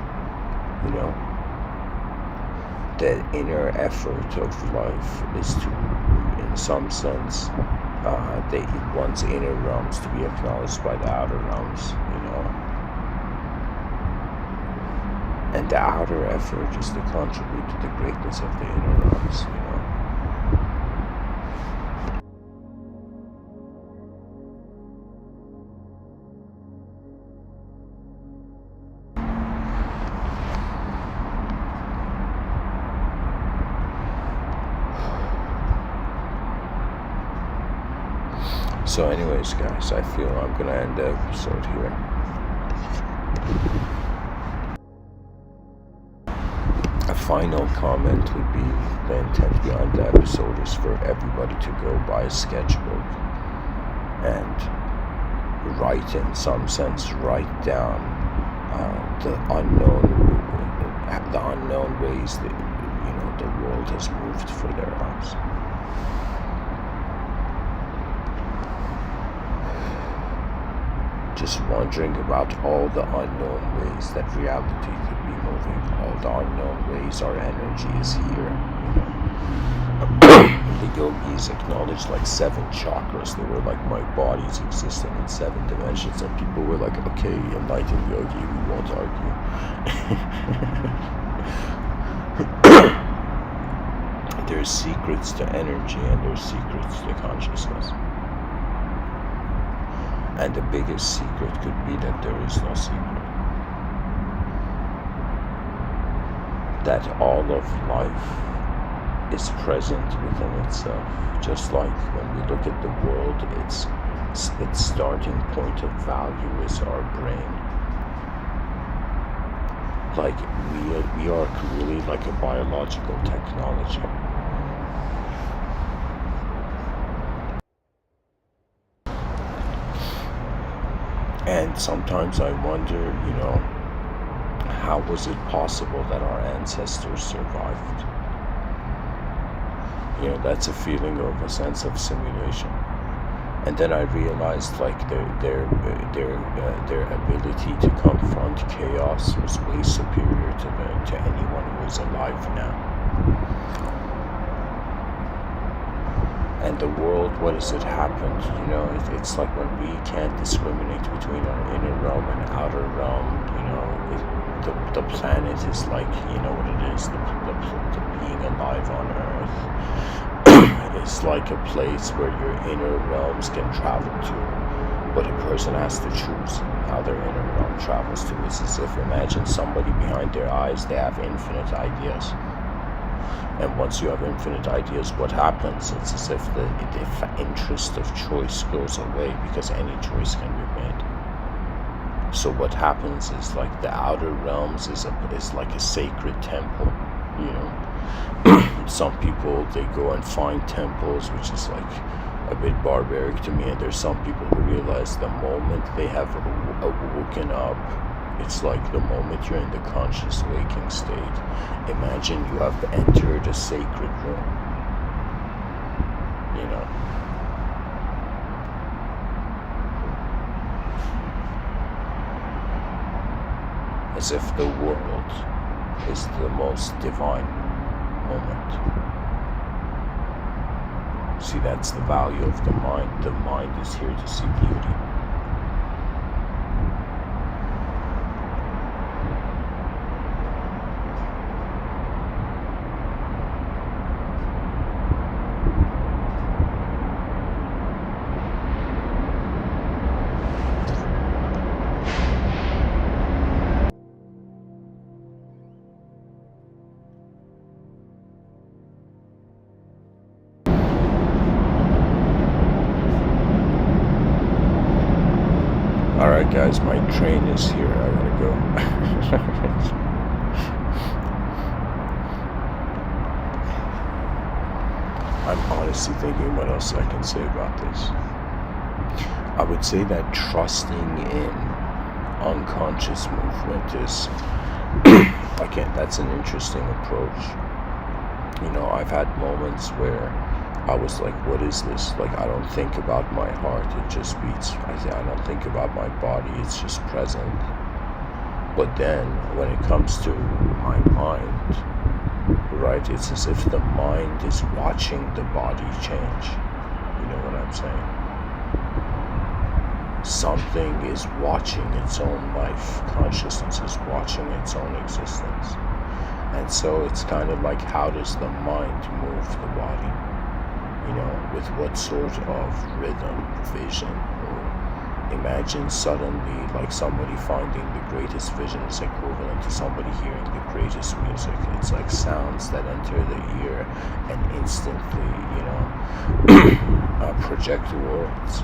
The inner effort of life is to, in some sense, one's inner realms to be acknowledged by the outer realms, and the outer effort is to contribute to the greatness of the inner realms, So anyways, guys, I feel I'm gonna end the episode here. A final comment would be the intent behind the episode is for everybody to go by a sketchbook and write, in some sense, write down the unknown ways that the world has moved for their lives. Just wondering about all the unknown ways that reality could be moving, all the unknown ways our energy is here. The yogis acknowledged like 7 chakras. They were like, my body's existing in 7 dimensions, and people were like, okay, enlightened yogi, we won't argue. There's secrets to energy and there's secrets to consciousness. And the biggest secret could be that there is no secret. That all of life is present within itself. Just like when we look at the world, its starting point of value is our brain. Like we are really like a biological technology. And sometimes I wonder, how was it possible that our ancestors survived? That's a feeling of a sense of simulation. And then I realized, like, their ability to confront chaos was way superior to anyone who is alive now. And the world, what has it happened? It's like when we can't discriminate between our inner realm and outer realm, the planet is like, what it is, the being alive on Earth is like a place where your inner realms can travel to, but a person has to choose how their inner realm travels to. It's as if, imagine somebody behind their eyes, they have infinite ideas. And once you have infinite ideas, what happens? It's as if the interest of choice goes away because any choice can be made. So what happens is, like, the outer realms is like a sacred temple, Some people, they go and find temples, which is like a bit barbaric to me. And there's some people who realize the moment they have woken up, it's like the moment you're in the conscious waking state. Imagine you have entered a sacred room, as if the world is the most divine moment. See, that's the value of the mind. The mind is here to see beauty. Alright guys, my train is here, I gotta go. I'm honestly thinking what else I can say about this. I would say that trusting in unconscious movement is, again, that's an interesting approach. I've had moments where I was like, what is this? Like, I don't think about my heart, it just beats. I don't think about my body, it's just present. But then, when it comes to my mind, right, it's as if the mind is watching the body change. You know what I'm saying? Something is watching its own life. Consciousness is watching its own existence. And so it's kind of like, how does the mind move the body? With what sort of rhythm, vision, or imagine suddenly like somebody finding the greatest vision is equivalent to somebody hearing the greatest music. It's like sounds that enter the ear and instantly, project worlds.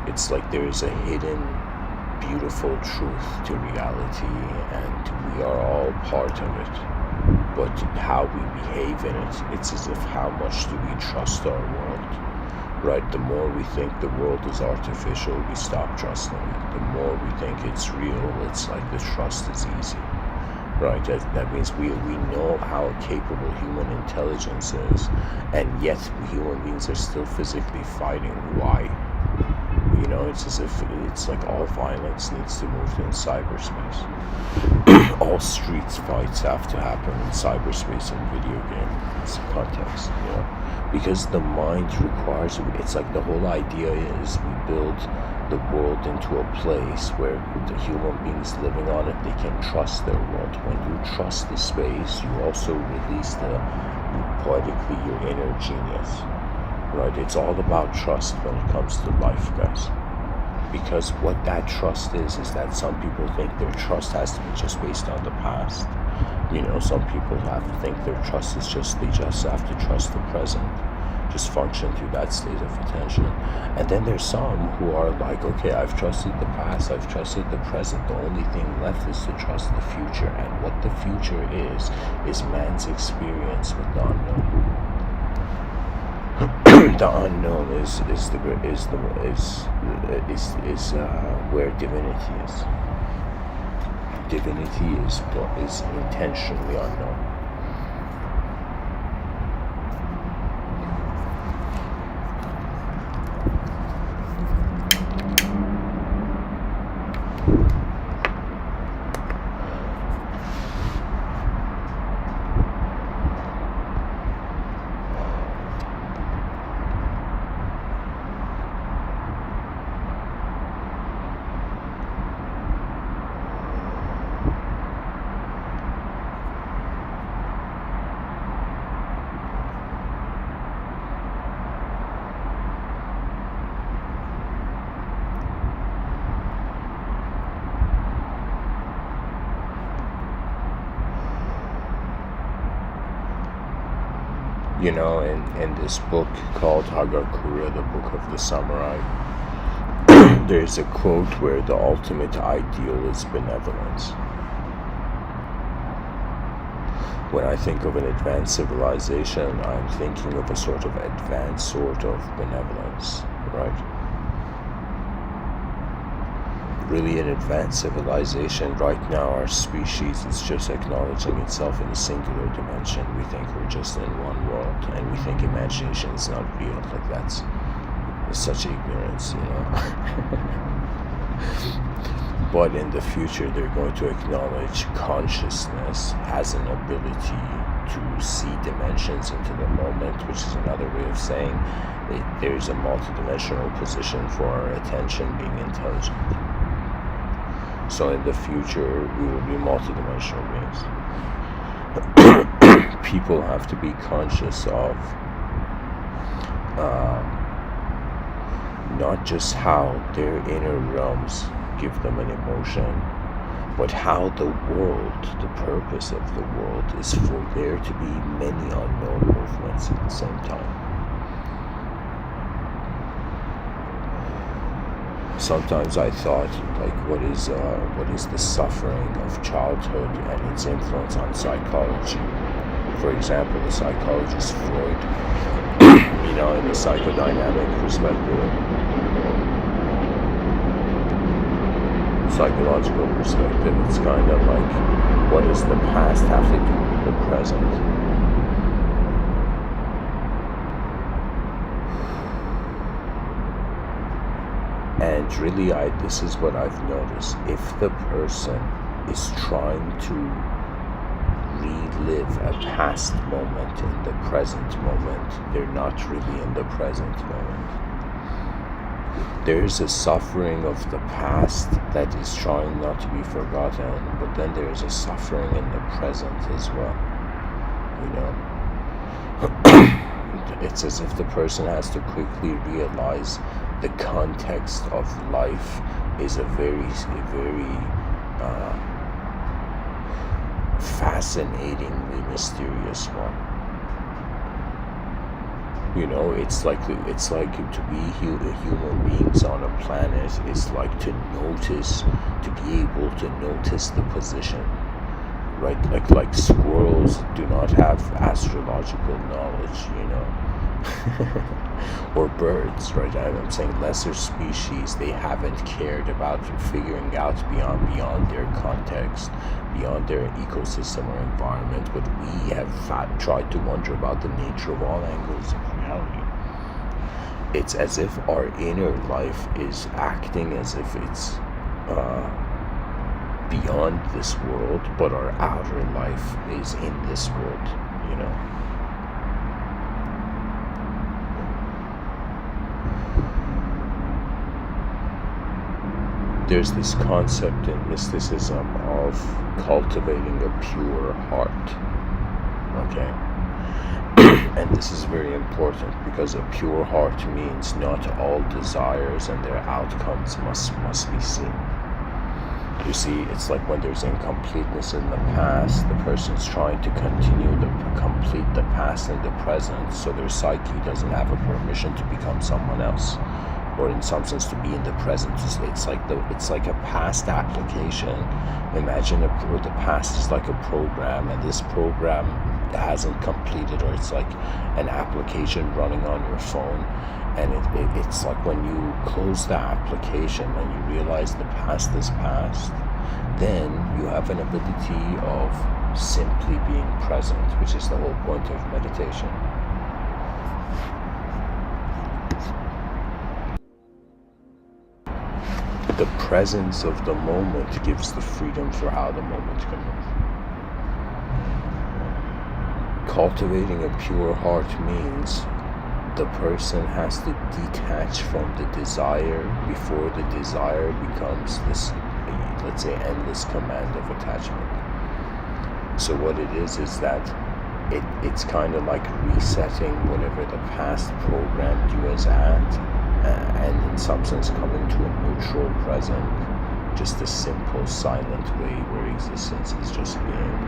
It's like there is a hidden, beautiful truth to reality, and we are all part of it. But how we behave in it, it's as if how much do we trust our world, right? The more we think the world is artificial, we stop trusting it. The more we think it's real, it's like the trust is easy, right? That means we know how capable human intelligence is, and yet human beings are still physically fighting. Why? It's as if it's like all violence needs to move in cyberspace. All streets fights have to happen in cyberspace and video game context, because the mind requires. It's like the whole idea is we build the world into a place where the human beings living on it, they can trust their world. When you trust the space, you also release poetically your inner genius, right? It's all about trust when it comes to life, guys. Because what that trust is that some people think their trust has to be just based on the past. Some people have to think their trust is they just have to trust the present, just function through that state of attention. And then there's some who are like, okay, I've trusted the past, I've trusted the present, the only thing left is to trust the future. And what the future is man's experience with the unknown. The unknown is where divinity is. Divinity is intentionally unknown. In this book called Hagakure, the Book of the Samurai, there's a quote where the ultimate ideal is benevolence. When I think of an advanced civilization, I'm thinking of a sort of advanced sort of benevolence, right? Really an advanced civilization. Right now, our species is just acknowledging itself in a singular dimension. We think we're just in one world, and we think imagination is not real. Like, that's such ignorance, But in the future, they're going to acknowledge consciousness has an ability to see dimensions into the moment, which is another way of saying there's a multidimensional position for our attention being intelligent. So in the future, we will be multidimensional beings. People have to be conscious of not just how their inner realms give them an emotion, but how the world, the purpose of the world, is for there to be many unknown movements at the same time. Sometimes I thought, like, what is the suffering of childhood and its influence on psychology? For example, the psychologist Freud, in the psychodynamic perspective, psychological perspective, it's kind of like, what does the past have to do with the present? And really, this is what I've noticed. If the person is trying to relive a past moment in the present moment, they're not really in the present moment. There's a suffering of the past that is trying not to be forgotten, but then there's a suffering in the present as well. It's as if the person has to quickly realize the context of life is a very fascinatingly mysterious one. It's like to be human beings on a planet is like to be able to notice the position, right? Like squirrels do not have astrological knowledge, or birds, right? I'm saying lesser species, they haven't cared about figuring out beyond their context, beyond their ecosystem or environment, but we have tried to wonder about the nature of all angles of reality. It's as if our inner life is acting as if it's beyond this world, but our outer life is in this world, There's this concept in mysticism of cultivating a pure heart, okay? And this is very important, because a pure heart means not all desires and their outcomes must be seen. You see, it's like when there's incompleteness in the past, the person's trying to continue to complete the past in the present, so their psyche doesn't have a permission to become someone else, or in some sense to be in the present. It's like a past application. Imagine the past is like a program, and this program hasn't completed, or it's like an application running on your phone, and it's like when you close the application and you realize the past is past, then you have an ability of simply being present, which is the whole point of meditation. The presence of the moment gives the freedom for how the moment can move. Cultivating a pure heart means the person has to detach from the desire before the desire becomes this, let's say, endless command of attachment. So what it is that it's kind of like resetting whatever the past programmed you as at, and in some sense coming to a neutral present, just a simple silent way where existence is just being,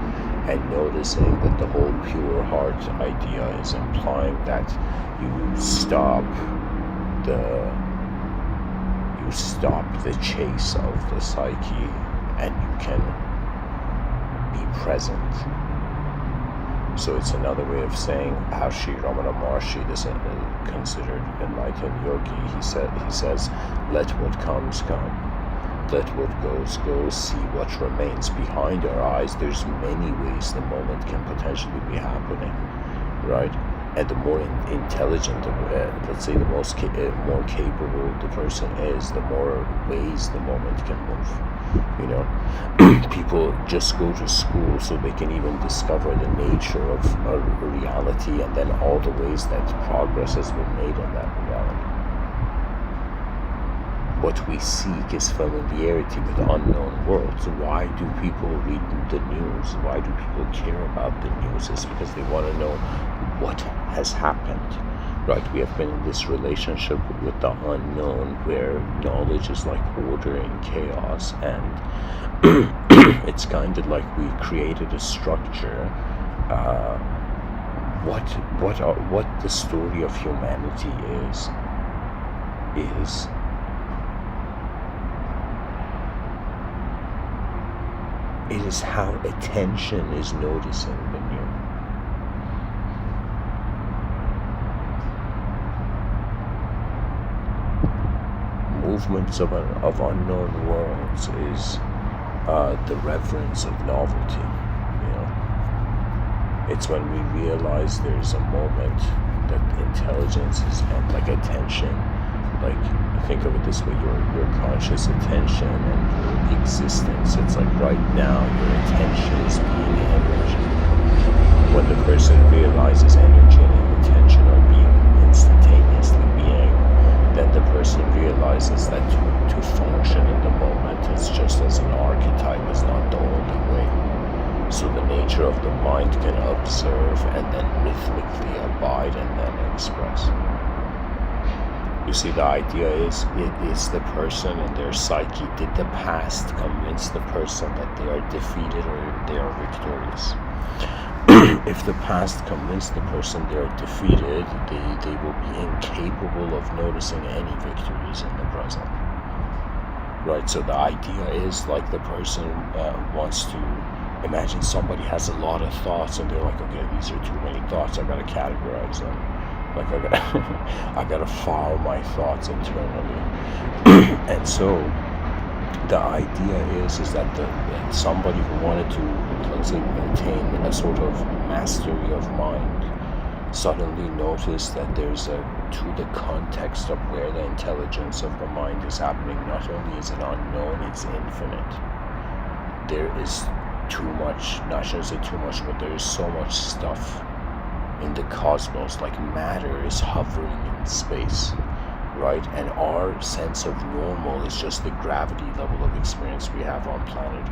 and noticing that the whole pure heart idea is implying that you stop the chase of the psyche, and you can be present. So it's another way of saying how Sri Ramana Maharshi, this considered enlightened yogi, he says, let what comes come, let what goes go, see what remains behind our eyes. There's many ways the moment can potentially be happening, right? And the more intelligent, let's say the more capable the person is, the more ways the moment can move. People just go to school so they can even discover the nature of a reality, and then all the ways that progress has been made in that reality. What we seek is familiarity with unknown worlds. Why do people read the news? Why do people care about the news? It's because they want to know what has happened, right? We have been in this relationship with the unknown, where knowledge is like order in chaos, and it's kind of like we created a structure. What the story of humanity is it is how attention is noticing the new. movements of unknown worlds is the reverence of novelty. You know, it's when we realize there's a moment that intelligence is like attention. Like, think of it this way: your conscious attention and your existence. It's like right now your attention is being energy. When the person realizes energy and attention are being instantaneously being, then the person realizes that to function in the moment is just as an archetype is not the only way. So the nature of the mind can observe and then rhythmically abide and then express. You see, the idea is, it is the person and their psyche. Did the past convince the person that they are defeated or they are victorious? If the past convinced the person they are defeated, they will be incapable of noticing any victories in the present. Right? So the idea is, like, the person wants to imagine somebody has a lot of thoughts and they're like, okay, these are too many thoughts, I gotta categorize them. Like, I gotta file my thoughts internally. And so the idea is that somebody who wanted to, let's say, attain a sort of mastery of mind suddenly noticed that there's to the context of where the intelligence of the mind is happening, not only is it unknown, it's infinite. There is too much, not sure to say too much, but there is so much stuff in the cosmos, like matter is hovering in space, right? And our sense of normal is just the gravity level of experience we have on planet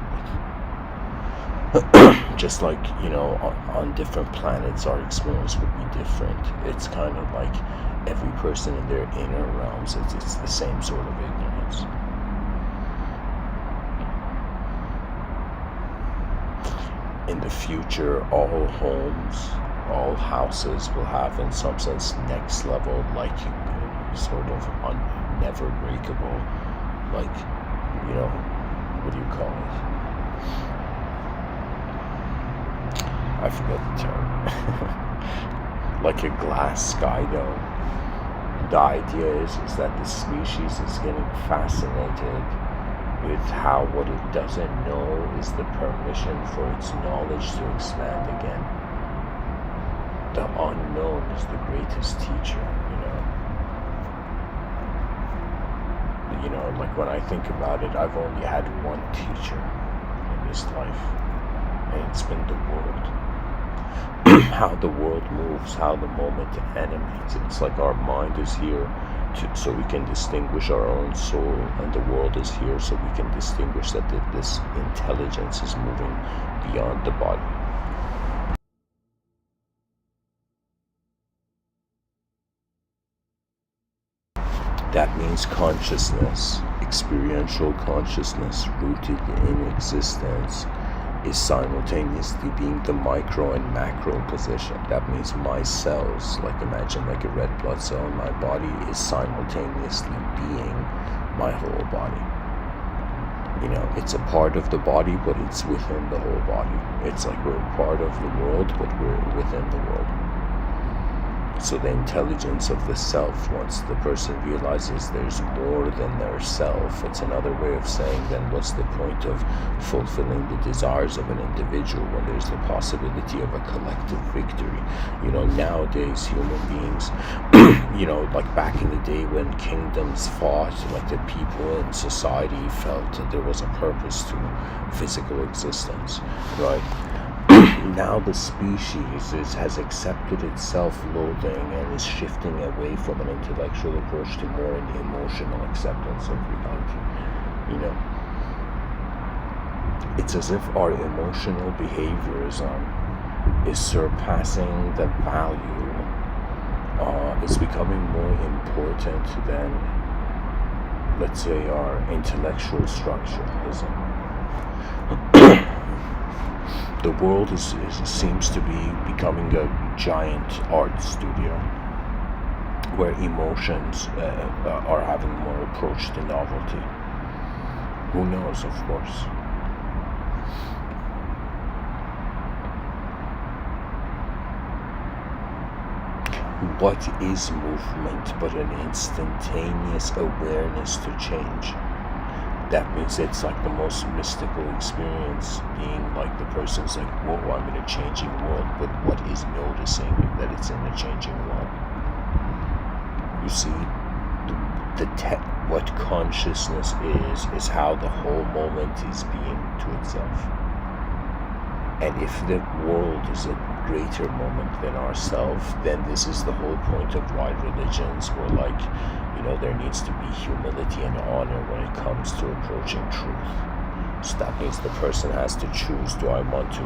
Earth. Just like, you know, on different planets our experience would be different. It's kind of like every person in their inner realms, it's the same sort of ignorance. In the future, all homes, all houses will have, in some sense, next level, like, sort of never breakable, like, you know, what do you call it? I forget the term. Like a glass sky dome. The idea is that the species is getting fascinated with how what it doesn't know is the permission for its knowledge to expand again. The unknown is the greatest teacher, you know. You know, like, when I think about it, I've only had one teacher in this life, and it's been the world. How the world moves, how the moment animates. It's like our mind is here so we can distinguish our own soul, and the world is here so we can distinguish that this intelligence is moving beyond the body. That means consciousness, experiential consciousness rooted in existence, is simultaneously being the micro and macro position. That means my cells, like, imagine like a red blood cell in my body, is simultaneously being my whole body. You know, it's a part of the body, but it's within the whole body. It's like we're part of the world, but we're within the world. So the intelligence of the self, once the person realizes there's more than their self, it's another way of saying, then what's the point of fulfilling the desires of an individual when there's the possibility of a collective victory? You know, nowadays human beings, you know, like back in the day when kingdoms fought, like the people in society felt that there was a purpose to physical existence, right? Now the species has accepted its self-loathing and is shifting away from an intellectual approach to more an emotional acceptance of reality. You know, it's as if our emotional behaviors is surpassing the value, is becoming more important than, let's say, our intellectual structure, isn't it? The world seems to be becoming a giant art studio where emotions are having more approach to novelty. Who knows, of course. what is movement but an instantaneous awareness to change? That means it's like the most mystical experience, being like the person's like, whoa, I'm in a changing world, but what is noticing that it's in a changing world? You see, what consciousness is how the whole moment is being to itself. And if the world is a greater moment than ourselves, then this is the whole point of why religions were like, there needs to be humility and honor when it comes to approaching truth. So that means the person has to choose, do I want to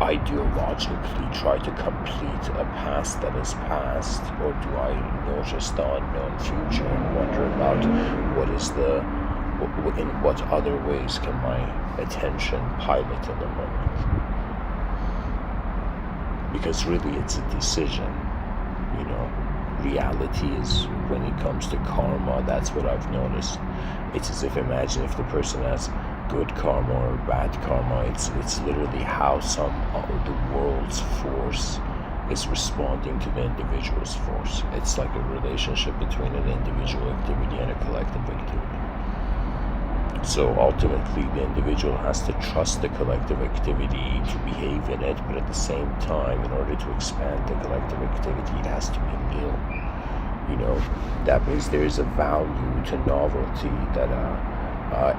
ideologically try to complete a past that is past, or do I notice the unknown future and wonder about in what other ways can my attention pilot in the moment? Because really it's a decision. Reality is, when it comes to karma, that's what I've noticed. It's as if, imagine if the person has good karma or bad karma. It's literally how the world's force is responding to the individual's force. It's like a relationship between an individual activity and a collective activity. So ultimately, the individual has to trust the collective activity to behave in it, but at the same time, in order to expand the collective activity, it has to be new. That means there is a value to novelty that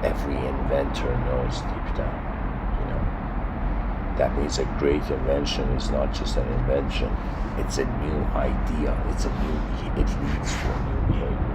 every inventor knows deep down. That means a great invention is not just an invention; it's a new idea. It leads to a new behavior.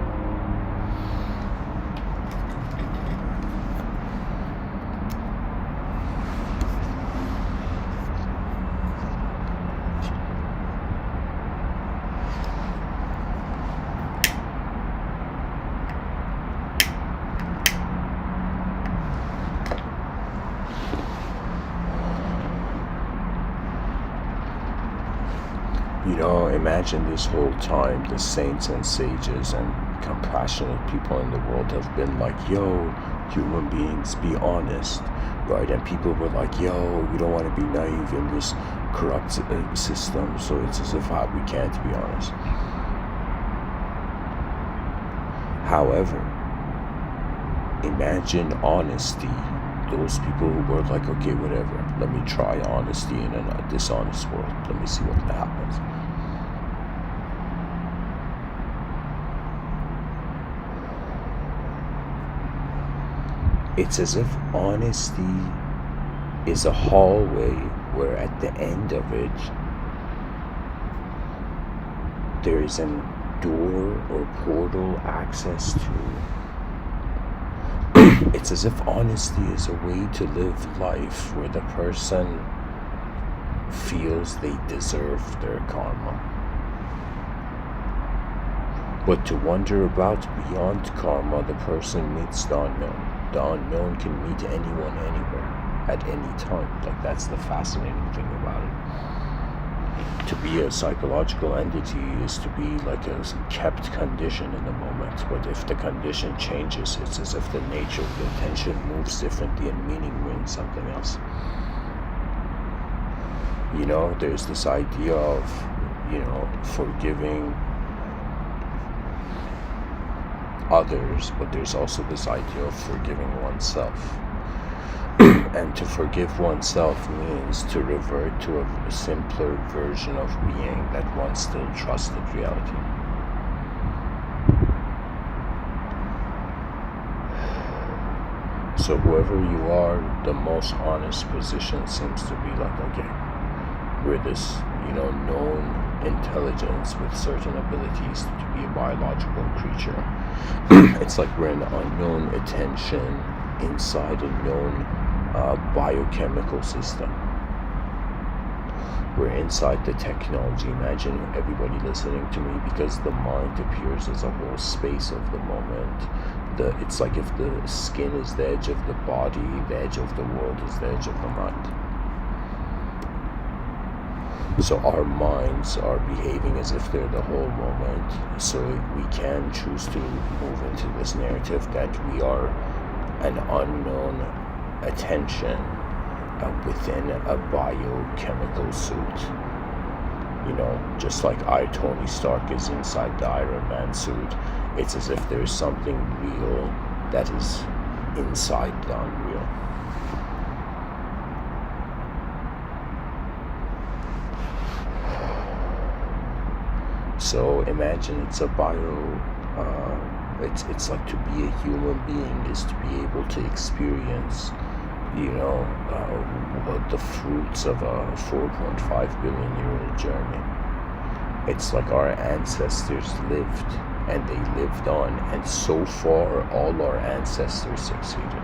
Imagine this whole time the saints and sages and compassionate people in the world have been like, yo, human beings, be honest, right? And people were like, yo, we don't want to be naive in this corrupt system, so it's as if we can't be honest. However, imagine honesty. Those people who were like, okay, whatever, let me try honesty in a dishonest world. Let me see what happens. It's as if honesty is a hallway where at the end of it there is a door or portal access to. It's as if honesty is a way to live life where the person feels they deserve their karma. But to wonder about beyond karma, the person meets the unknown. The unknown can meet anyone, anywhere, at any time. Like, that's the fascinating thing about it. To be a psychological entity is to be like a kept condition in the moment. But if the condition changes, it's as if the nature of the attention moves differently and meaning means something else. There's this idea of, forgiving others, but there's also this idea of forgiving oneself. And to forgive oneself means to revert to a simpler version of being that one still trusted reality. So whoever you are, the most honest position seems to be like, okay, we're this, known intelligence with certain abilities to be a biological creature. It's like we're an unknown attention inside a known biochemical system. We're inside the technology. Imagine everybody listening to me, because the mind appears as a whole space of the moment. It's like if the skin is the edge of the body, the edge of the world is the edge of the mind. So our minds are behaving as if they're the whole moment. So we can choose to move into this narrative that we are an unknown attention within a biochemical suit. Just like Tony Stark is inside the Iron Man suit, it's as if there's something real that is inside the unreal. So imagine it's a it's like to be a human being is to be able to experience, the fruits of a 4.5 billion year journey. It's like our ancestors lived, and they lived on, and so far all our ancestors succeeded.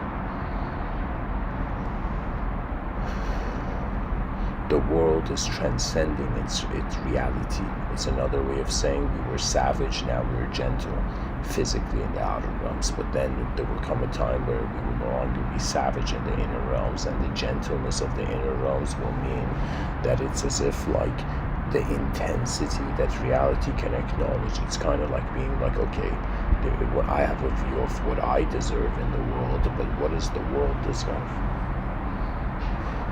The world is transcending its reality. It's another way of saying we were savage, now we're gentle, physically in the outer realms. But then there will come a time where we will no longer be savage in the inner realms, and the gentleness of the inner realms will mean that it's as if like the intensity that reality can acknowledge. It's kind of like being like, okay, I have a view of what I deserve in the world, but what does the world deserve?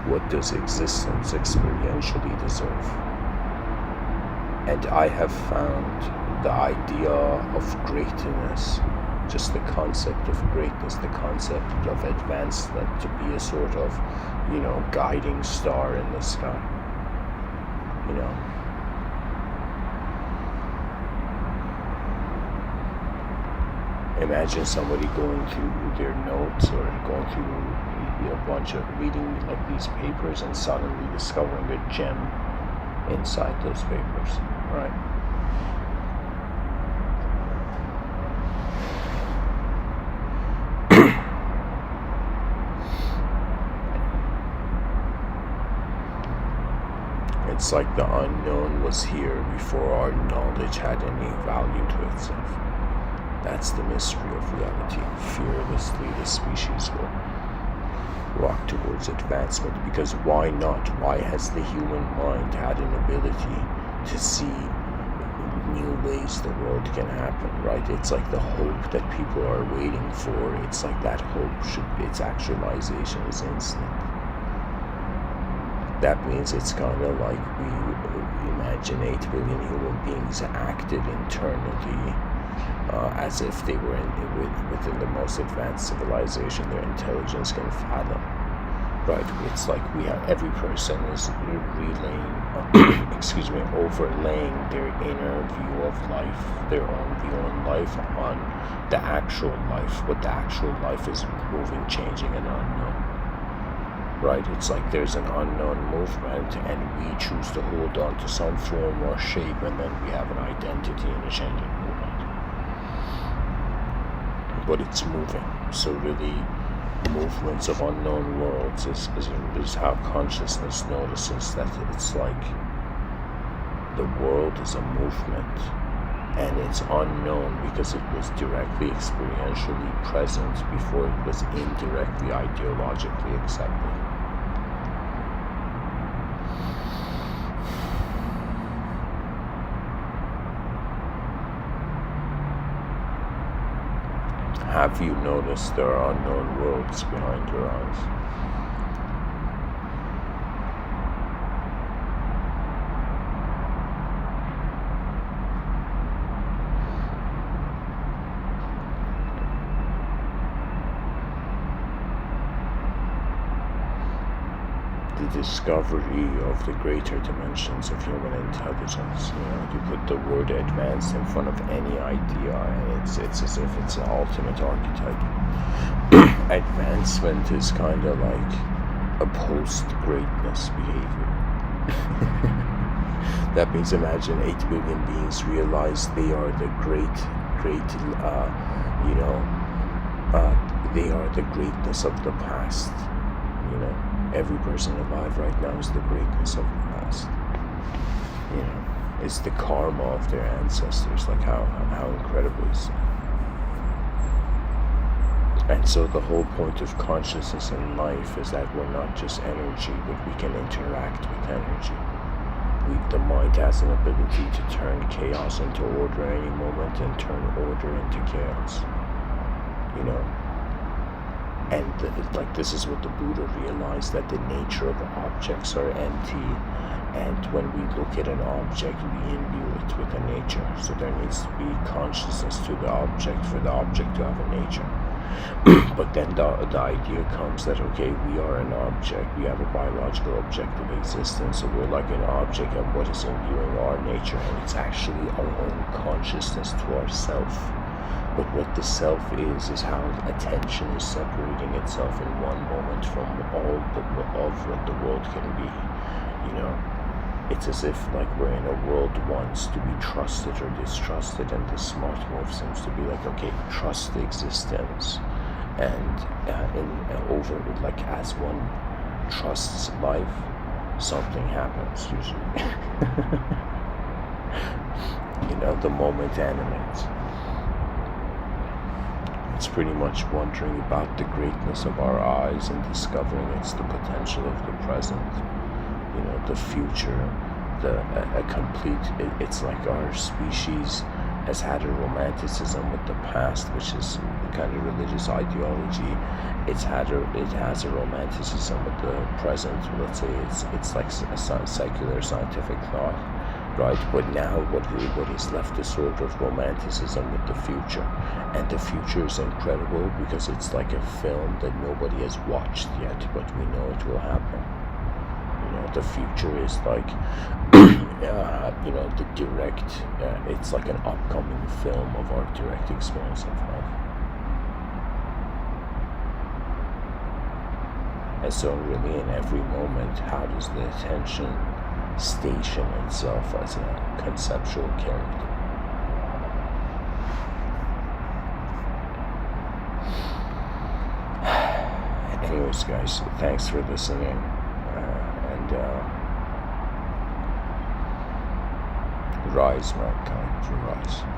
What does existence experientially deserve? And I have found the idea of greatness, just the concept of greatness, the concept of advancement, to be a sort of, guiding star in the sky. Imagine somebody going through their notes or going through a bunch of reading like these papers and suddenly discovering a gem inside those papers, right? It's like the unknown was here before our knowledge had any value to itself. That's the mystery of reality. Fearlessly, the species will walk towards advancement, because why not? Why has the human mind had an ability to see new ways the world can happen, right? It's like the hope that people are waiting for. It's like that hope its actualization is instant. That means it's kind of like we imagine 8 billion human beings acted internally as if they were within the most advanced civilization their intelligence can fathom, right? It's like we have, every person is relaying, overlaying their inner view of life, their own view on life, on the actual life, but the actual life is moving, changing, and unknown. Right, it's like there's an unknown movement and we choose to hold on to some form or shape, and then we have an identity in a changing movement. But it's moving. So really, movements of unknown worlds is how consciousness notices that it's like the world is a movement, and it's unknown because it was directly experientially present before it was indirectly ideologically accepted. Have you noticed there are unknown worlds behind your eyes? The discovery of the greater dimensions of human intelligence. You put the word advanced in front of any idea, and it's as if it's the ultimate archetype. Advancement is kind of like a post-greatness behavior. That means imagine 8 billion beings realize they are the they are the greatness of the past. Every person alive right now is the greatness of the past. It's the karma of their ancestors. Like how incredible is that? And so the whole point of consciousness in life is that we're not just energy, but we can interact with energy. The mind has an ability to turn chaos into order at any moment and turn order into chaos. And like this is what the Buddha realized, that the nature of objects are empty, and when we look at an object we imbue it with a nature. So there needs to be consciousness to the object for the object to have a nature. But then the idea comes that, okay, we are an object, we have a biological objective existence, so we're like an object, and what is imbuing our nature? And it's actually our own consciousness to ourself. But what the self is how attention is separating itself in one moment from all of what the world can be. You know, it's as if like we're in a world wants to be trusted or distrusted, and the smart move seems to be like, okay, trust the existence, and over like as one trusts life, something happens usually. You know, the moment animates. It's pretty much wondering about the greatness of our eyes and discovering it's the potential of the present. You know, the future, a complete. It's like our species has had a romanticism with the past, which is kind of religious ideology. It has a romanticism with the present. Let's say it's like a secular scientific thought. Right, but now what is left is sort of romanticism with the future, and the future is incredible because it's like a film that nobody has watched yet, but we know it will happen. You know, the future is like, you know, the direct. It's like an upcoming film of our direct experience of life. And so, really, in every moment, how does the attention station itself as a conceptual character? Anyways, guys, thanks for listening, and rise, mankind, rise.